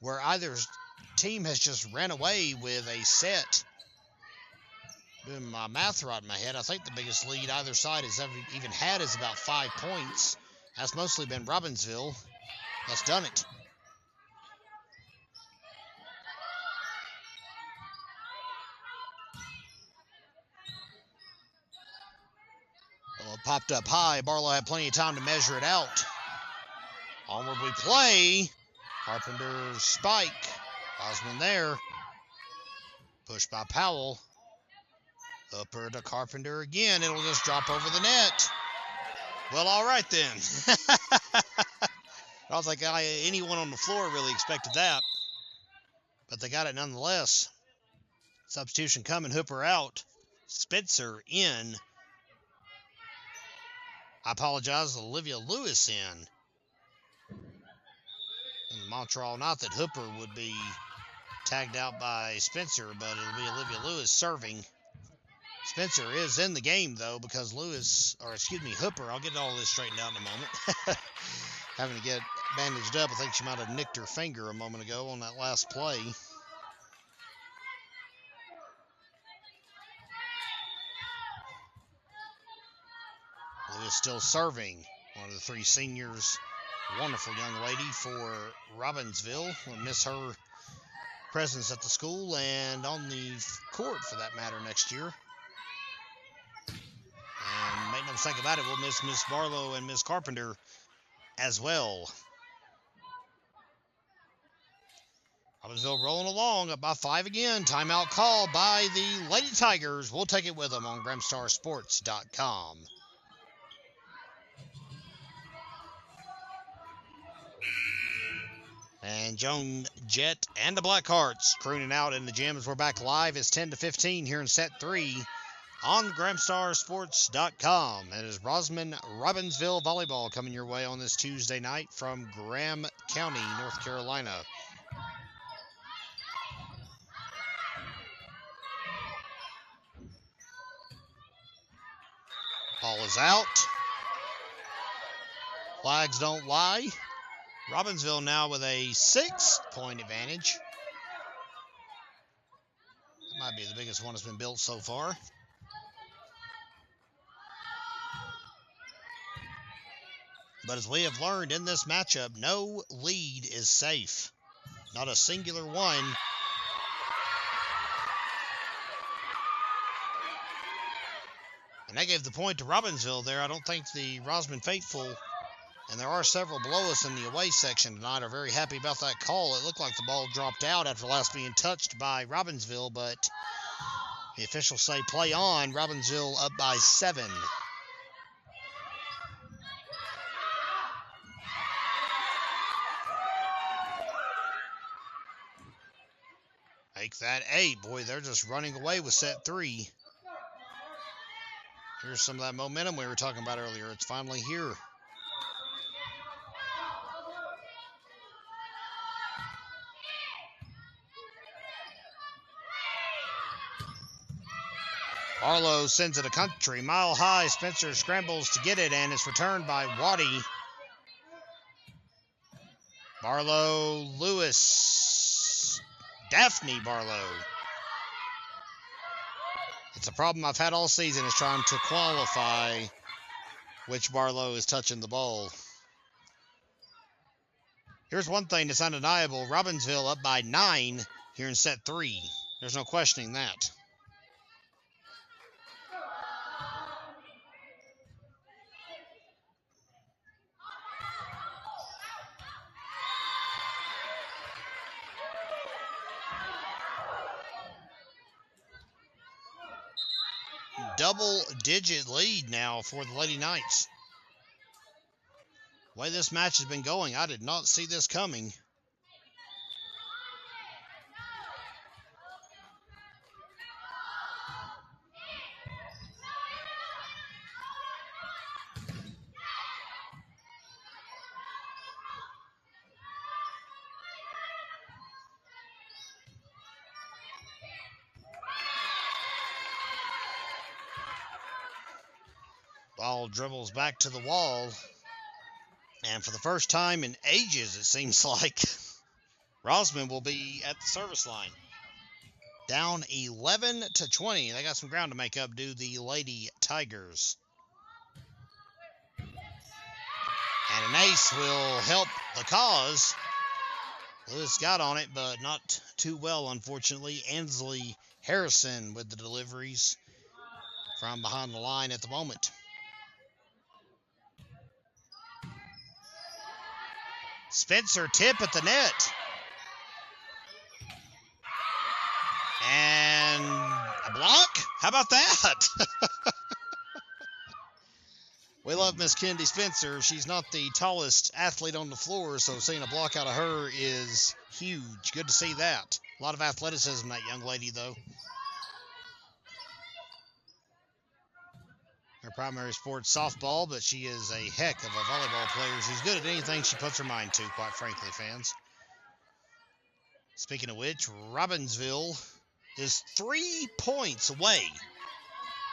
where either team has just ran away with a set. Doing my math right in my head, I think the biggest lead either side has ever even had is about 5 points. That's mostly been Robbinsville that's done it. Well, it popped up high. Barlow had plenty of time to measure it out. Onward we play. Carpenter's spike. Rosman there. Pushed by Powell. Hooper to Carpenter again. It'll just drop over the net. Well, all right then. I don't think anyone on the floor really expected that. But they got it nonetheless. Substitution coming. Hooper out. Spencer in. I apologize. Olivia Lewis in. And the Montreal, not that Hooper would be tagged out by Spencer, but it'll be Olivia Lewis serving. Spencer is in the game, though, because Hooper, I'll get all this straightened out in a moment. Having to get bandaged up. I think she might have nicked her finger a moment ago on that last play. Lewis still serving. One of the 3 seniors. Wonderful young lady for Robbinsville. We'll miss her presence at the school and on the court, for that matter, next year. And make no mistake about it, we'll miss Miss Barlow and Miss Carpenter as well. Robbinsville rolling along, up by 5 again. Timeout call by the Lady Tigers. We'll take it with them on GramStarSports.com. And Joan Jett and the Blackhearts crooning out in the gym as we're back live. It's 10-15 here in set 3 on GramStarSports.com. It is Rosman Robbinsville Volleyball coming your way on this Tuesday night from Graham County, North Carolina. Ball is out. Flags don't lie. Robbinsville now with a 6-point advantage. That might be the biggest one that's been built so far. But as we have learned in this matchup, no lead is safe. Not a singular one. And that gave the point to Robbinsville there. I don't think the Rosman faithful, and there are several below us in the away section tonight, are very happy about that call. It looked like the ball dropped out after last being touched by Robbinsville, but The officials say play on. Robbinsville up by 7. Make that 8. Boy, they're just running away with set 3. Here's some of that momentum we were talking about earlier. It's finally here. Barlow sends it a country mile high. Spencer scrambles to get it, and it's returned by Waddy. Barlow, Lewis, Daphne Barlow. It's a problem I've had all season, is trying to qualify which Barlow is touching the ball. Here's one thing that's undeniable. Robbinsville up by 9 here in set 3. There's no questioning that. Double-digit lead now for the Lady Knights. The way this match has been going, I did not see this coming. Ball dribbles back to the wall. And for the first time in ages, it seems like, Rosman will be at the service line. Down 11-20. They got some ground to make up, do the Lady Tigers. And an ace will help the cause. Lewis got on it, but not too well, unfortunately. Ansley Harrison with the deliveries from behind the line at the moment. Spencer tip at the net. And a block? How about that? We love Miss Kennedy Spencer. She's not the tallest athlete on the floor, so seeing a block out of her is huge. Good to see that. A lot of athleticism, that young lady, though. Her primary sport's softball, but she is a heck of a volleyball player. She's good at anything she puts her mind to, quite frankly, fans. Speaking of which, Robbinsville is 3 points away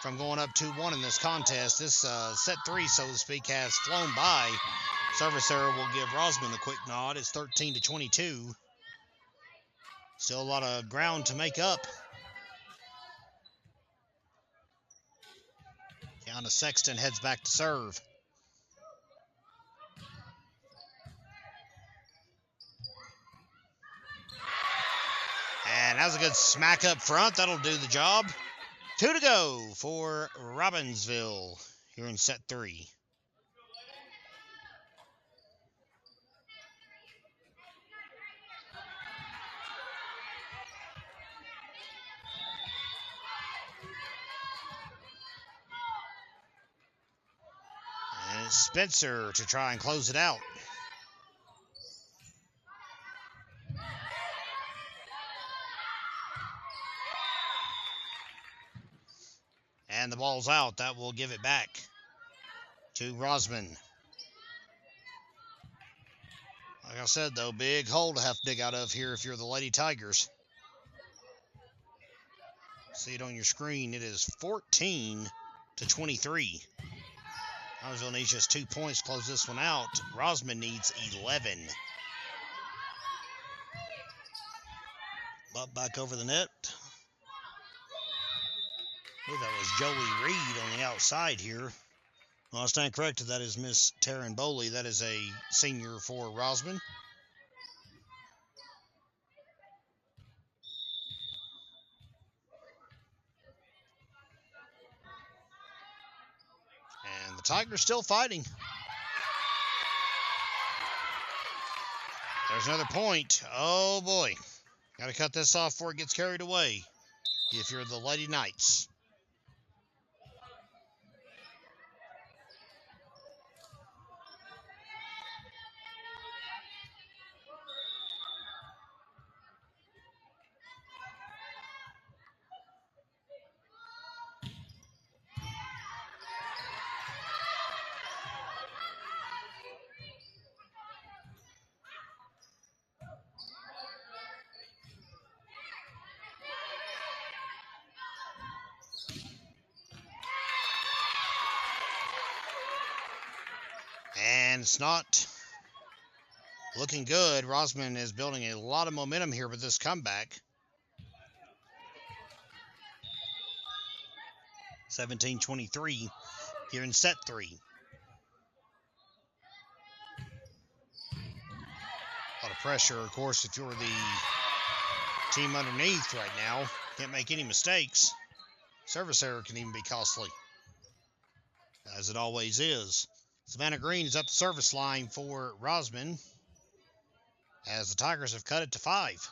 from going up 2-1 in this contest. This set 3, so to speak, has flown by. Service error will give Rosman a quick nod. It's 13-22. Still a lot of ground to make up. Kiana Sexton heads back to serve. And that was a good smack up front. That'll do the job. 2 to go for Robbinsville here in set 3. And it's Spencer to try and close it out. And the ball's out. That will give it back to Rosman. Like I said, though, big hole to have to dig out of here if you're the Lady Tigers. See it on your screen. It is 14-23. Robbinsville needs just 2 points to close this one out. Rosman needs 11. Butt back over the net. I believe that was Joey Reed on the outside here. Well, I stand corrected. That is Miss Taryn Bowley. That is a senior for Rosman. And the Tigers still fighting. There's another point. Oh, boy. Got to cut this off before it gets carried away. if you're the Lady Knights. And it's not looking good. Rosman is building a lot of momentum here with this comeback. 17-23 here in set 3. A lot of pressure, of course, if you're the team underneath right now. Can't make any mistakes. Service error can even be costly, as it always is. Savannah Green is up the service line for Rosman, as the Tigers have cut it to 5.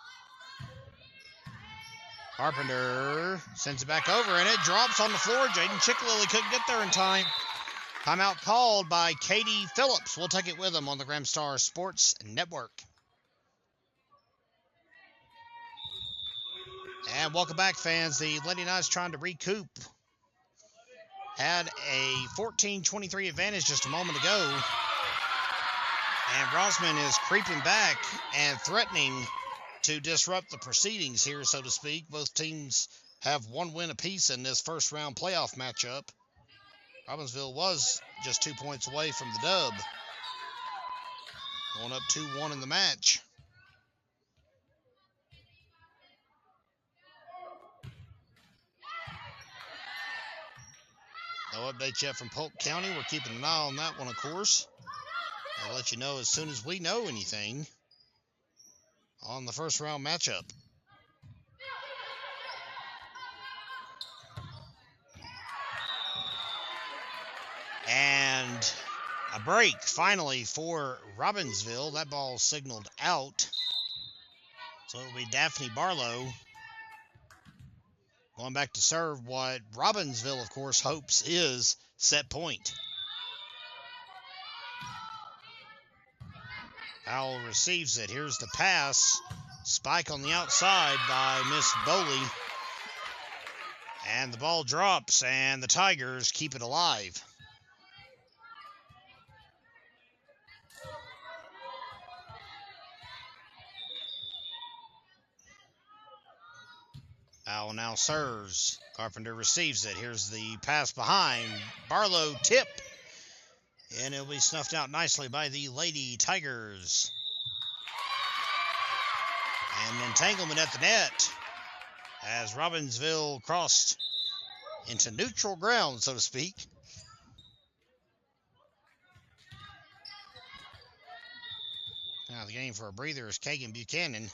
Carpenter sends it back over, and it drops on the floor. Jaden Chickalilly couldn't get there in time. Timeout called by Katie Phillips. We'll take it with them on the Graham Star Sports Network. And welcome back, fans. The Lady Knights trying to recoup. Had a 14-23 advantage just a moment ago. And Rosman is creeping back and threatening to disrupt the proceedings here, so to speak. Both teams have one win apiece in this first round playoff matchup. Robbinsville was just 2 points away from the dub, going up 2-1 in the match. No update yet from Polk County. We're keeping an eye on that one, of course. I'll let you know as soon as we know anything on the first round matchup. And a break finally for Robbinsville. That ball signaled out. So it'll be Daphne Barlow going back to serve what Robbinsville, of course, hopes is set point. Powell receives it. Here's the pass. Spike on the outside by Miss Bowley. And the ball drops, and the Tigers keep it alive. Powell now serves. Carpenter receives it. Here's the pass behind. Barlow tip. And it'll be snuffed out nicely by the Lady Tigers. And entanglement at the net as Robbinsville crossed into neutral ground, so to speak. Now the game for a breather is Kagan Buchanan.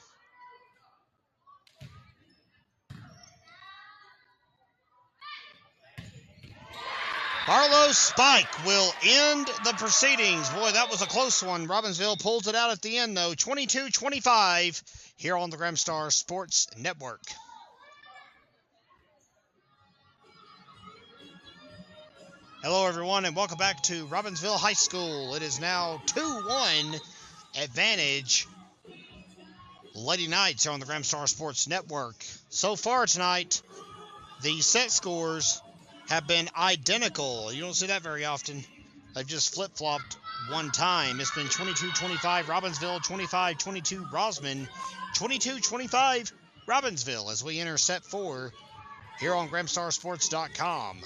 Barlow's spike will end the proceedings. Boy, that was a close one. Robbinsville pulls it out at the end, though. 22-25 here on the Graham Star Sports Network. Hello, everyone, and welcome back to Robbinsville High School. It is now 2-1 advantage. Lady Knights here on the Graham Star Sports Network. So far tonight, the set scores have been identical. You don't see that very often. They've just flip-flopped one time. It's been 22-25 Robbinsville, 25-22 Rosman, 22-25 Robbinsville as we enter set 4 here on GrahamStarSports.com.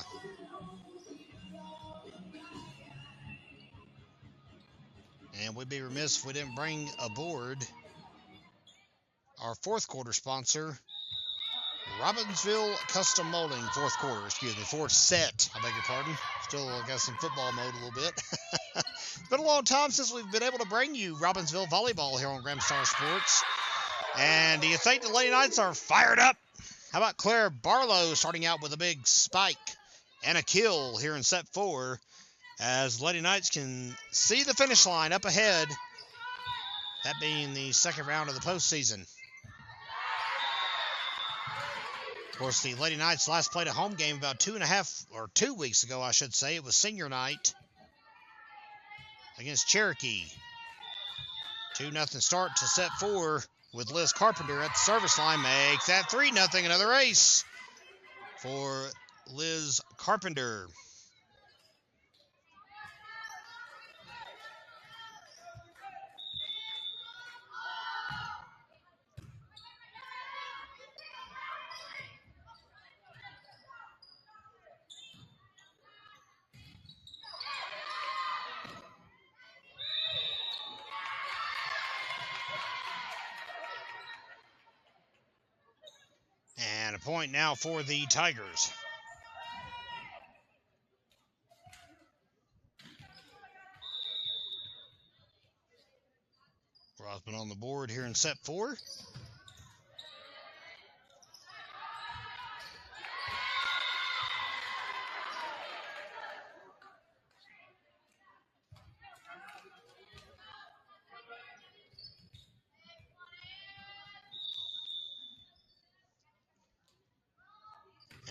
And we'd be remiss if we didn't bring aboard our fourth quarter sponsor, Robbinsville Custom Molding, fourth set, I beg your pardon. Still got some football mode a little bit. It's been a long time since we've been able to bring you Robbinsville volleyball here on Graham Star Sports. And do you think the Lady Knights are fired up? How about Claire Barlow starting out with a big spike and a kill here in set 4 as Lady Knights can see the finish line up ahead, that being the second round of the postseason. Of course, the Lady Knights last played a home game about 2 weeks ago, I should say. It was senior night against Cherokee. 2-0 start to set 4 with Liz Carpenter at the service line. Makes that 3-0. Another ace for Liz Carpenter. And a point now for the Tigers. Rosman on the board here in set 4.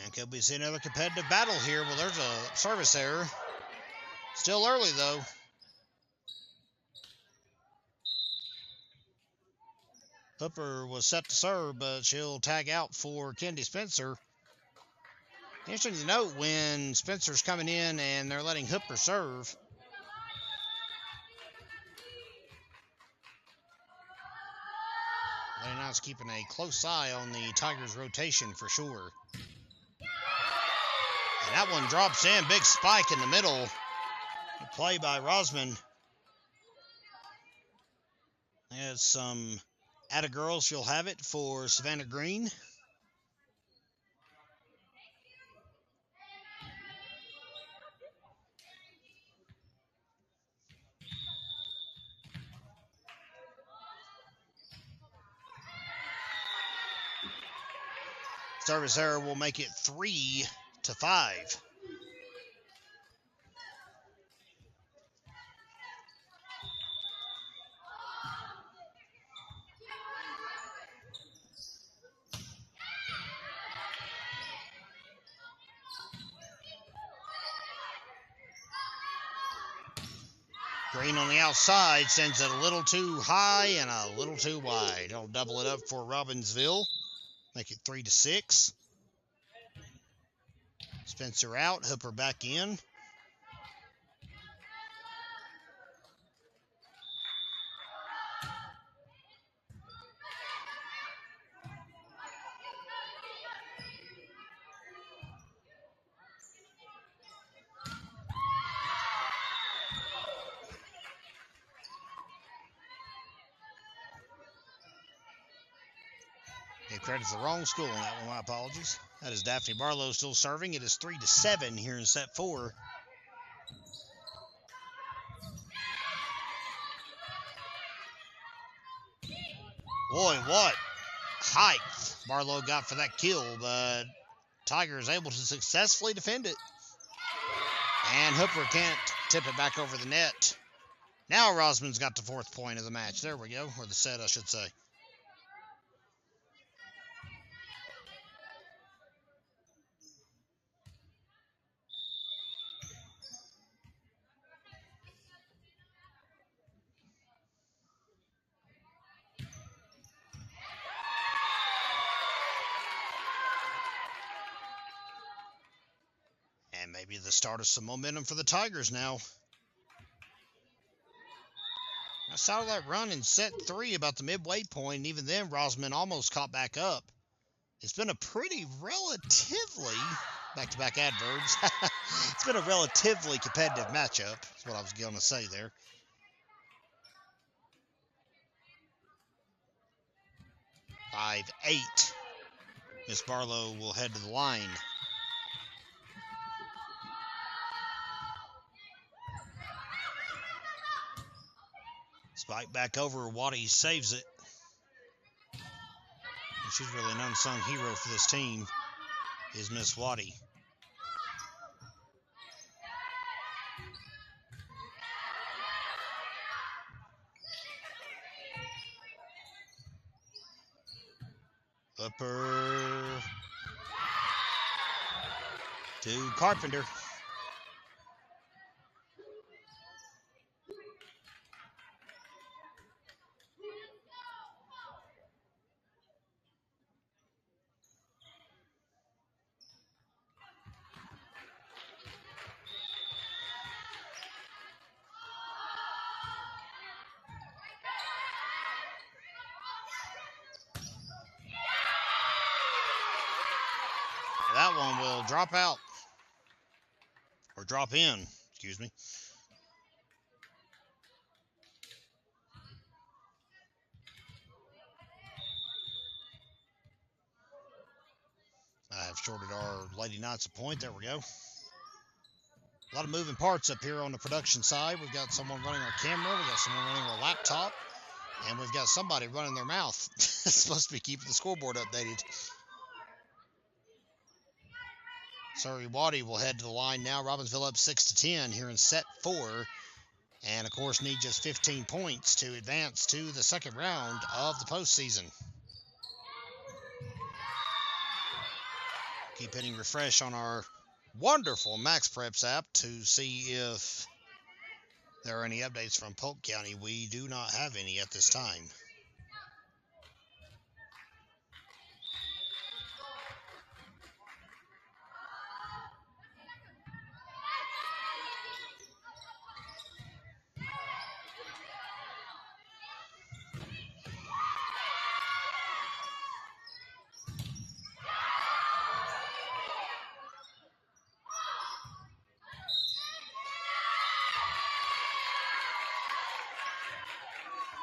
And could we see another competitive battle here? Well, there's a service error. Still early, though. Hooper was set to serve, but she'll tag out for Kendi Spencer. Interesting to note when Spencer's coming in and they're letting Hooper serve. Lady Knights keeping a close eye on the Tigers' rotation for sure. And that one drops in. Big spike in the middle. Good play by Rosman. There's some Atta Girls, you'll have it for Savannah Green. Service error will make it 3-5. Green on the outside sends it a little too high and a little too wide. It'll double it up for Robbinsville. Make it 3-6. Spencer out, Hooper back in. Gave credit to the wrong school on that one, my apologies. That is Daphne Barlow still serving. It is 3-7 here in set 4. Boy, what height Barlow got for that kill, but Tigers able to successfully defend it. And Hooper can't tip it back over the net. Now Rosman's got the 4th point of the match. There we go, or the set, I should say. And maybe the start of some momentum for the Tigers now. I saw that run in set 3 about the midway point, and even then Rosman almost caught back up. It's been a pretty relatively, back-to-back adverbs, it's been a relatively competitive matchup, is what I was going to say there. Five, 8. Miss Barlow will head to the line. Spike back over, Waddy saves it. And she's really an unsung hero for this team, is Miss Waddy. Hooper to Carpenter. That one will drop out, or drop in, excuse me. I have shorted our Lady Knights a point. There we go. A lot of moving parts up here on the production side. We've got someone running our camera. We've got someone running our laptop. And we've got somebody running their mouth. It's supposed to be keeping the scoreboard updated. Surrey Waddy will head to the line now. Robbinsville up 6-10 here in set 4. And, of course, need just 15 points to advance to the second round of the postseason. Keep hitting refresh on our wonderful Max Preps app to see if there are any updates from Polk County. We do not have any at this time.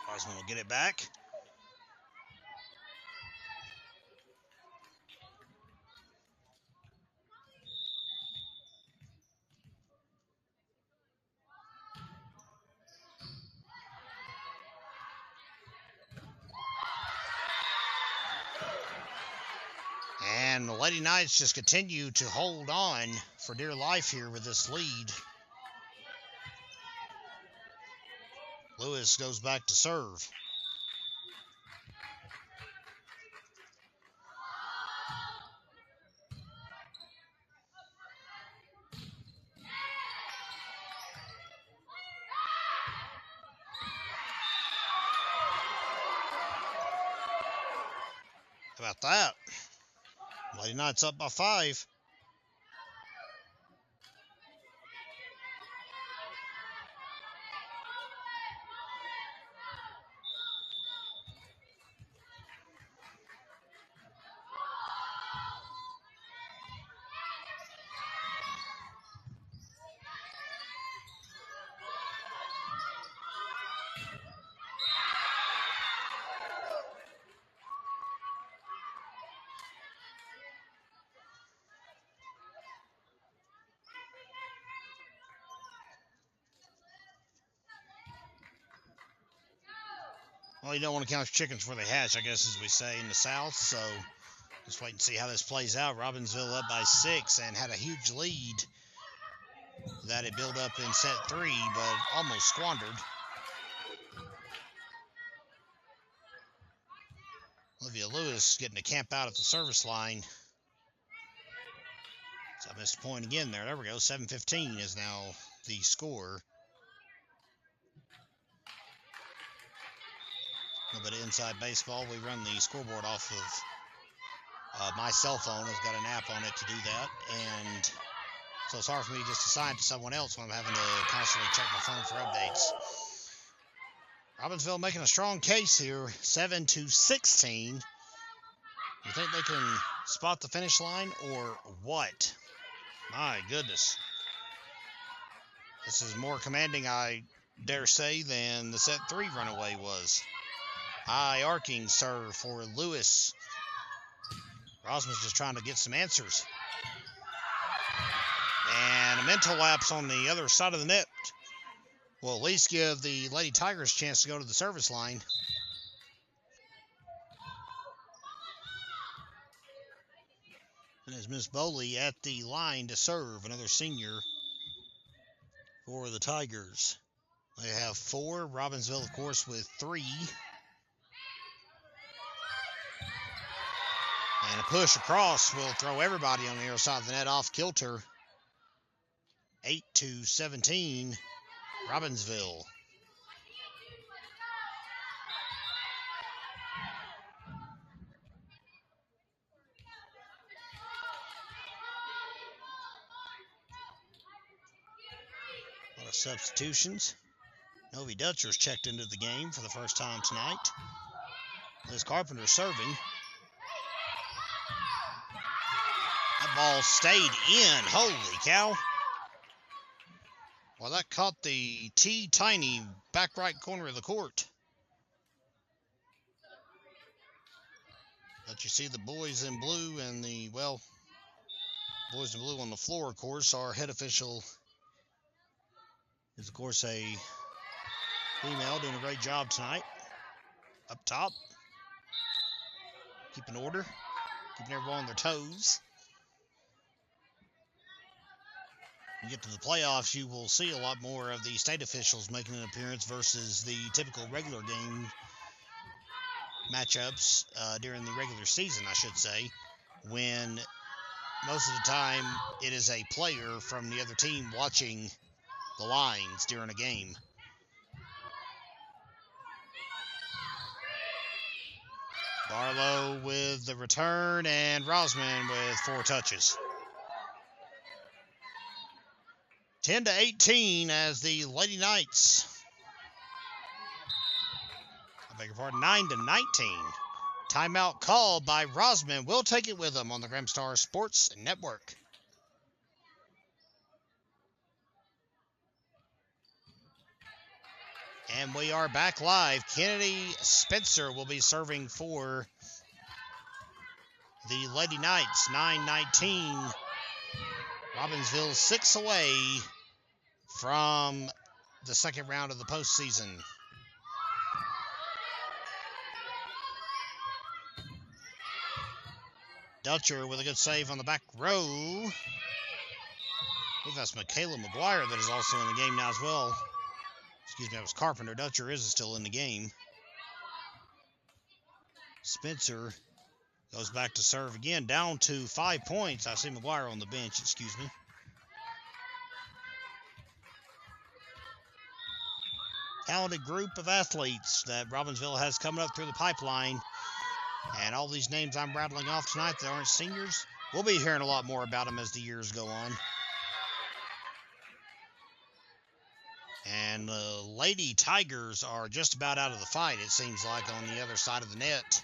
Rosman will get it back. And the Lady Knights just continue to hold on for dear life here with this lead. Lewis goes back to serve. How about that? Lady Knights up by 5. Well, you don't want to count your chickens before they hatch, I guess, as we say in the South. So just wait and see how this plays out. Robbinsville up by 6 and had a huge lead that it built up in set 3, but almost squandered. Olivia Lewis getting to camp out at the service line. So I missed a point again there. There we go. 7-15 is now the score. A little bit of inside baseball. We run the scoreboard off of my cell phone. It's got an app on it to do that. And so it's hard for me to just assign it to someone else when I'm having to constantly check my phone for updates. Robbinsville making a strong case here. 7-16. You think they can spot the finish line or what? My goodness. This is more commanding, I dare say, than the set 3 runaway was. High arcing serve for Lewis. Rosman's just trying to get some answers. And a mental lapse on the other side of the net will at least give the Lady Tigers a chance to go to the service line. And it's Miss Bowley at the line to serve, another senior for the Tigers. They have 4. Robbinsville, of course, with 3. And a push across will throw everybody on the other side of the net off kilter. 8-17, Robbinsville. A lot of substitutions. Novi Dutcher's checked into the game for the first time tonight. Liz Carpenter serving. That ball stayed in. Holy cow. Well, that caught the T-Tiny back right corner of the court. But you see the boys in blue and the, well, boys in blue on the floor, of course. Our head official is, of course, a female doing a great job tonight. Up top. Keeping order. Keeping everyone on their toes. You get to the playoffs, you will see a lot more of the state officials making an appearance versus the typical regular game matchups during the regular season, I should say, when most of the time it is a player from the other team watching the lines during a game. Barlow with the return and Rosman with 4 touches. 10-18 as the Lady Knights. I beg your pardon, 9-19. Timeout called by Rosman. We'll take it with them on the Grimstar Sports Network. And we are back live. Kennedy Spencer will be serving for the Lady Knights. 9-19. Robbinsville 6 away from the second round of the postseason. Dutcher with a good save on the back row. I believe that's Michaela McGuire that is also in the game now as well. Excuse me, that was Carpenter. Dutcher is still in the game. Spencer goes back to serve again, down to 5 points. I see McGuire on the bench, excuse me. Talented group of athletes that Robbinsville has coming up through the pipeline. And all these names I'm rattling off tonight that aren't seniors, we'll be hearing a lot more about them as the years go on. And the Lady Tigers are just about out of the fight, it seems like, on the other side of the net.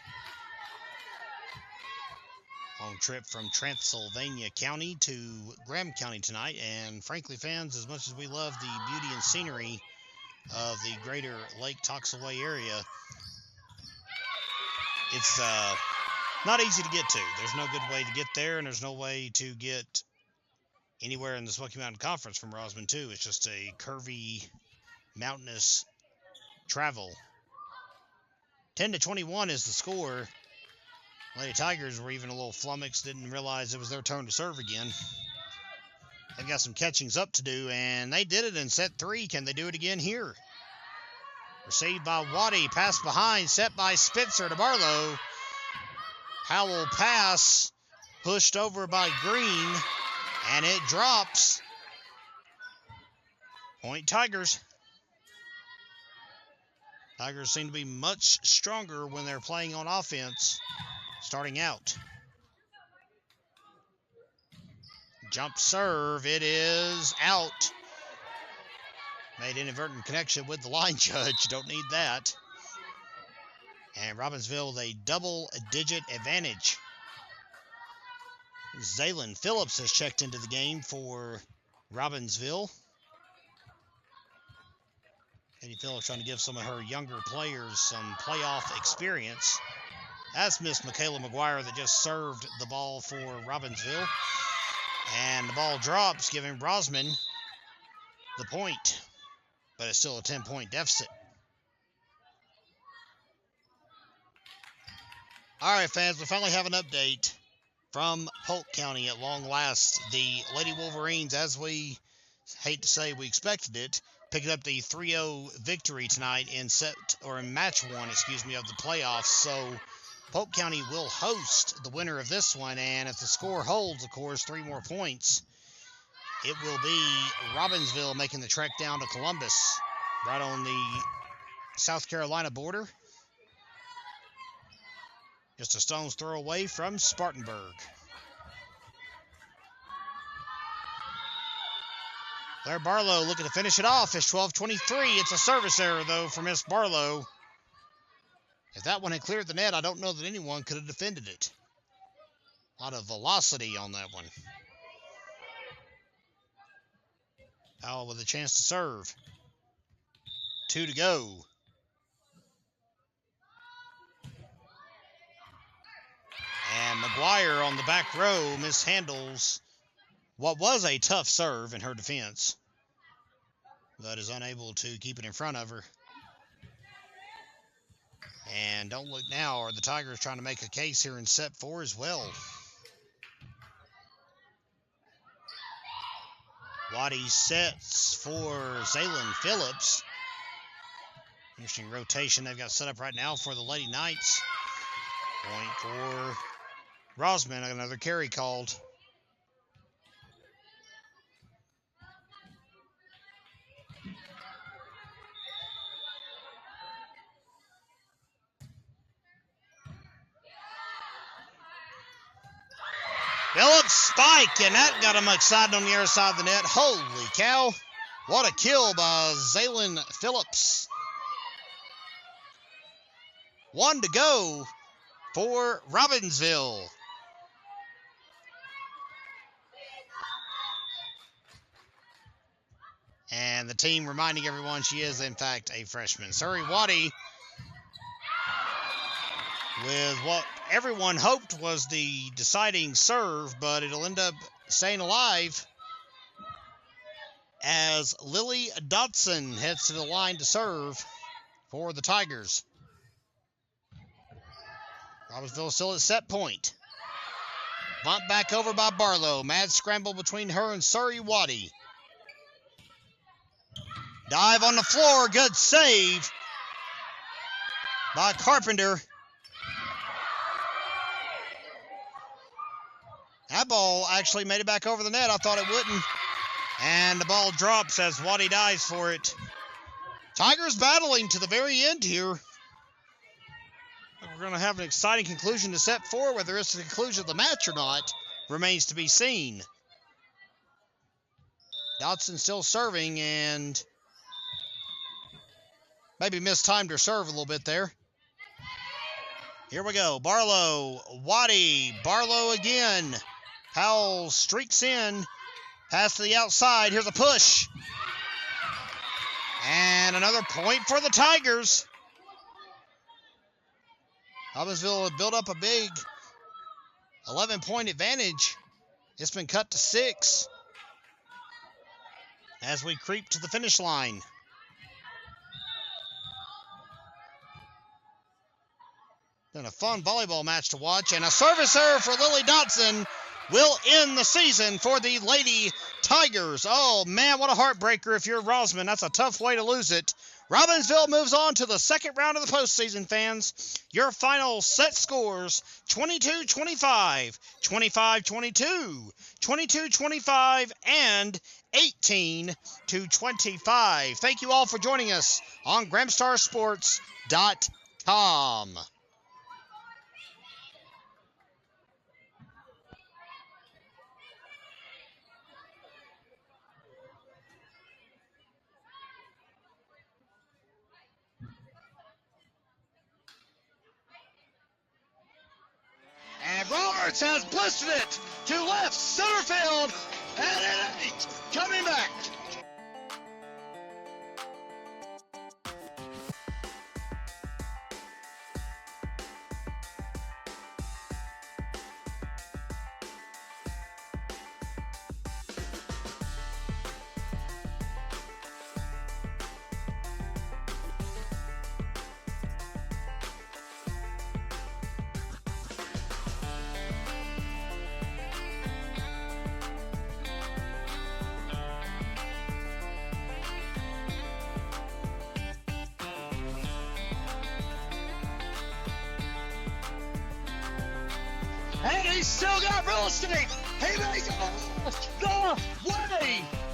Long trip from Transylvania County to Graham County tonight. And frankly, fans, as much as we love the beauty and scenery of the greater Lake Toxaway area, it's not easy to get to. There's no good way to get there, and there's no way to get anywhere in the Smoky Mountain Conference from Rosman, too. It's just a curvy, mountainous travel. 10-21 is the score. Lady Tigers were even a little flummoxed, didn't realize it was their turn to serve again. They've got some catchings up to do, and they did it in set 3. Can they do it again here? Received by Waddy, pass behind, set by Spencer to Barlow. Howell pass, pushed over by Green, and it drops. Point Tigers. Tigers seem to be much stronger when they're playing on offense, starting out. Jump serve, it is out. Made inadvertent connection with the line judge. Don't need that. And Robbinsville with a double-digit advantage. Zaylin Phillips has checked into the game for Robbinsville. Katie Phillips trying to give some of her younger players some playoff experience. That's Miss Michaela McGuire that just served the ball for Robbinsville. And the ball drops, giving Rosman the point. But it's still a 10-point deficit. All right, fans, we finally have an update from Polk County at long last. The Lady Wolverines, as we hate to say we expected it, picked up the 3-0 victory tonight in match 1, of the playoffs. So Polk County will host the winner of this one, and if the score holds, of course, 3 more points, it will be Robbinsville making the trek down to Columbus, right on the South Carolina border. Just a stone's throw away from Spartanburg. Claire Barlow looking to finish it off. It's 12:23. It's a service error, though, for Miss Barlow. If that one had cleared the net, I don't know that anyone could have defended it. A lot of velocity on that one. Powell with a chance to serve. 2 to go. And McGuire on the back row mishandles what was a tough serve in her defense, but is unable to keep it in front of her. And don't look now, are the Tigers trying to make a case here in set 4 as well. Waddy sets for Zaylin Phillips. Interesting rotation they've got set up right now for the Lady Knights. Point for Rosman, another carry called. Phillips spike, and that got him excited on the other side of the net. Holy cow. What a kill by Zaylin Phillips. 1 to go for Robbinsville. And the team reminding everyone she is, in fact, a freshman. Surrey Waddy with what everyone hoped was the deciding serve, but it'll end up staying alive as Lily Dodson heads to the line to serve for the Tigers. Robbinsville still at set point. Bumped back over by Barlow. Mad scramble between her and Surrey Waddy. Dive on the floor. Good save by Carpenter. That ball actually made it back over the net. I thought it wouldn't. And the ball drops as Waddy dives for it. Tigers battling to the very end here. We're going to have an exciting conclusion to set 4. Whether it's the conclusion of the match or not remains to be seen. Dodson still serving and maybe mistimed her serve a little bit there. Here we go. Barlow, Waddy, Barlow again. Powell streaks in. Pass to the outside. Here's a push. And another point for the Tigers. Robbinsville had built up a big 11-point advantage. It's been cut to 6 as we creep to the finish line. Been a fun volleyball match to watch, and a service error for Lily Dodson will end the season for the Lady Tigers. Oh, man, what a heartbreaker if you're Rosman. That's a tough way to lose it. Robbinsville moves on to the second round of the postseason, fans. Your final set scores, 22-25, 25-22, 22-25, and 18-25. Thank you all for joining us on GramstarSports.com. And Roberts has blistered it to left center field, and it ain't coming back. And he's still got real estate. He makes it the way.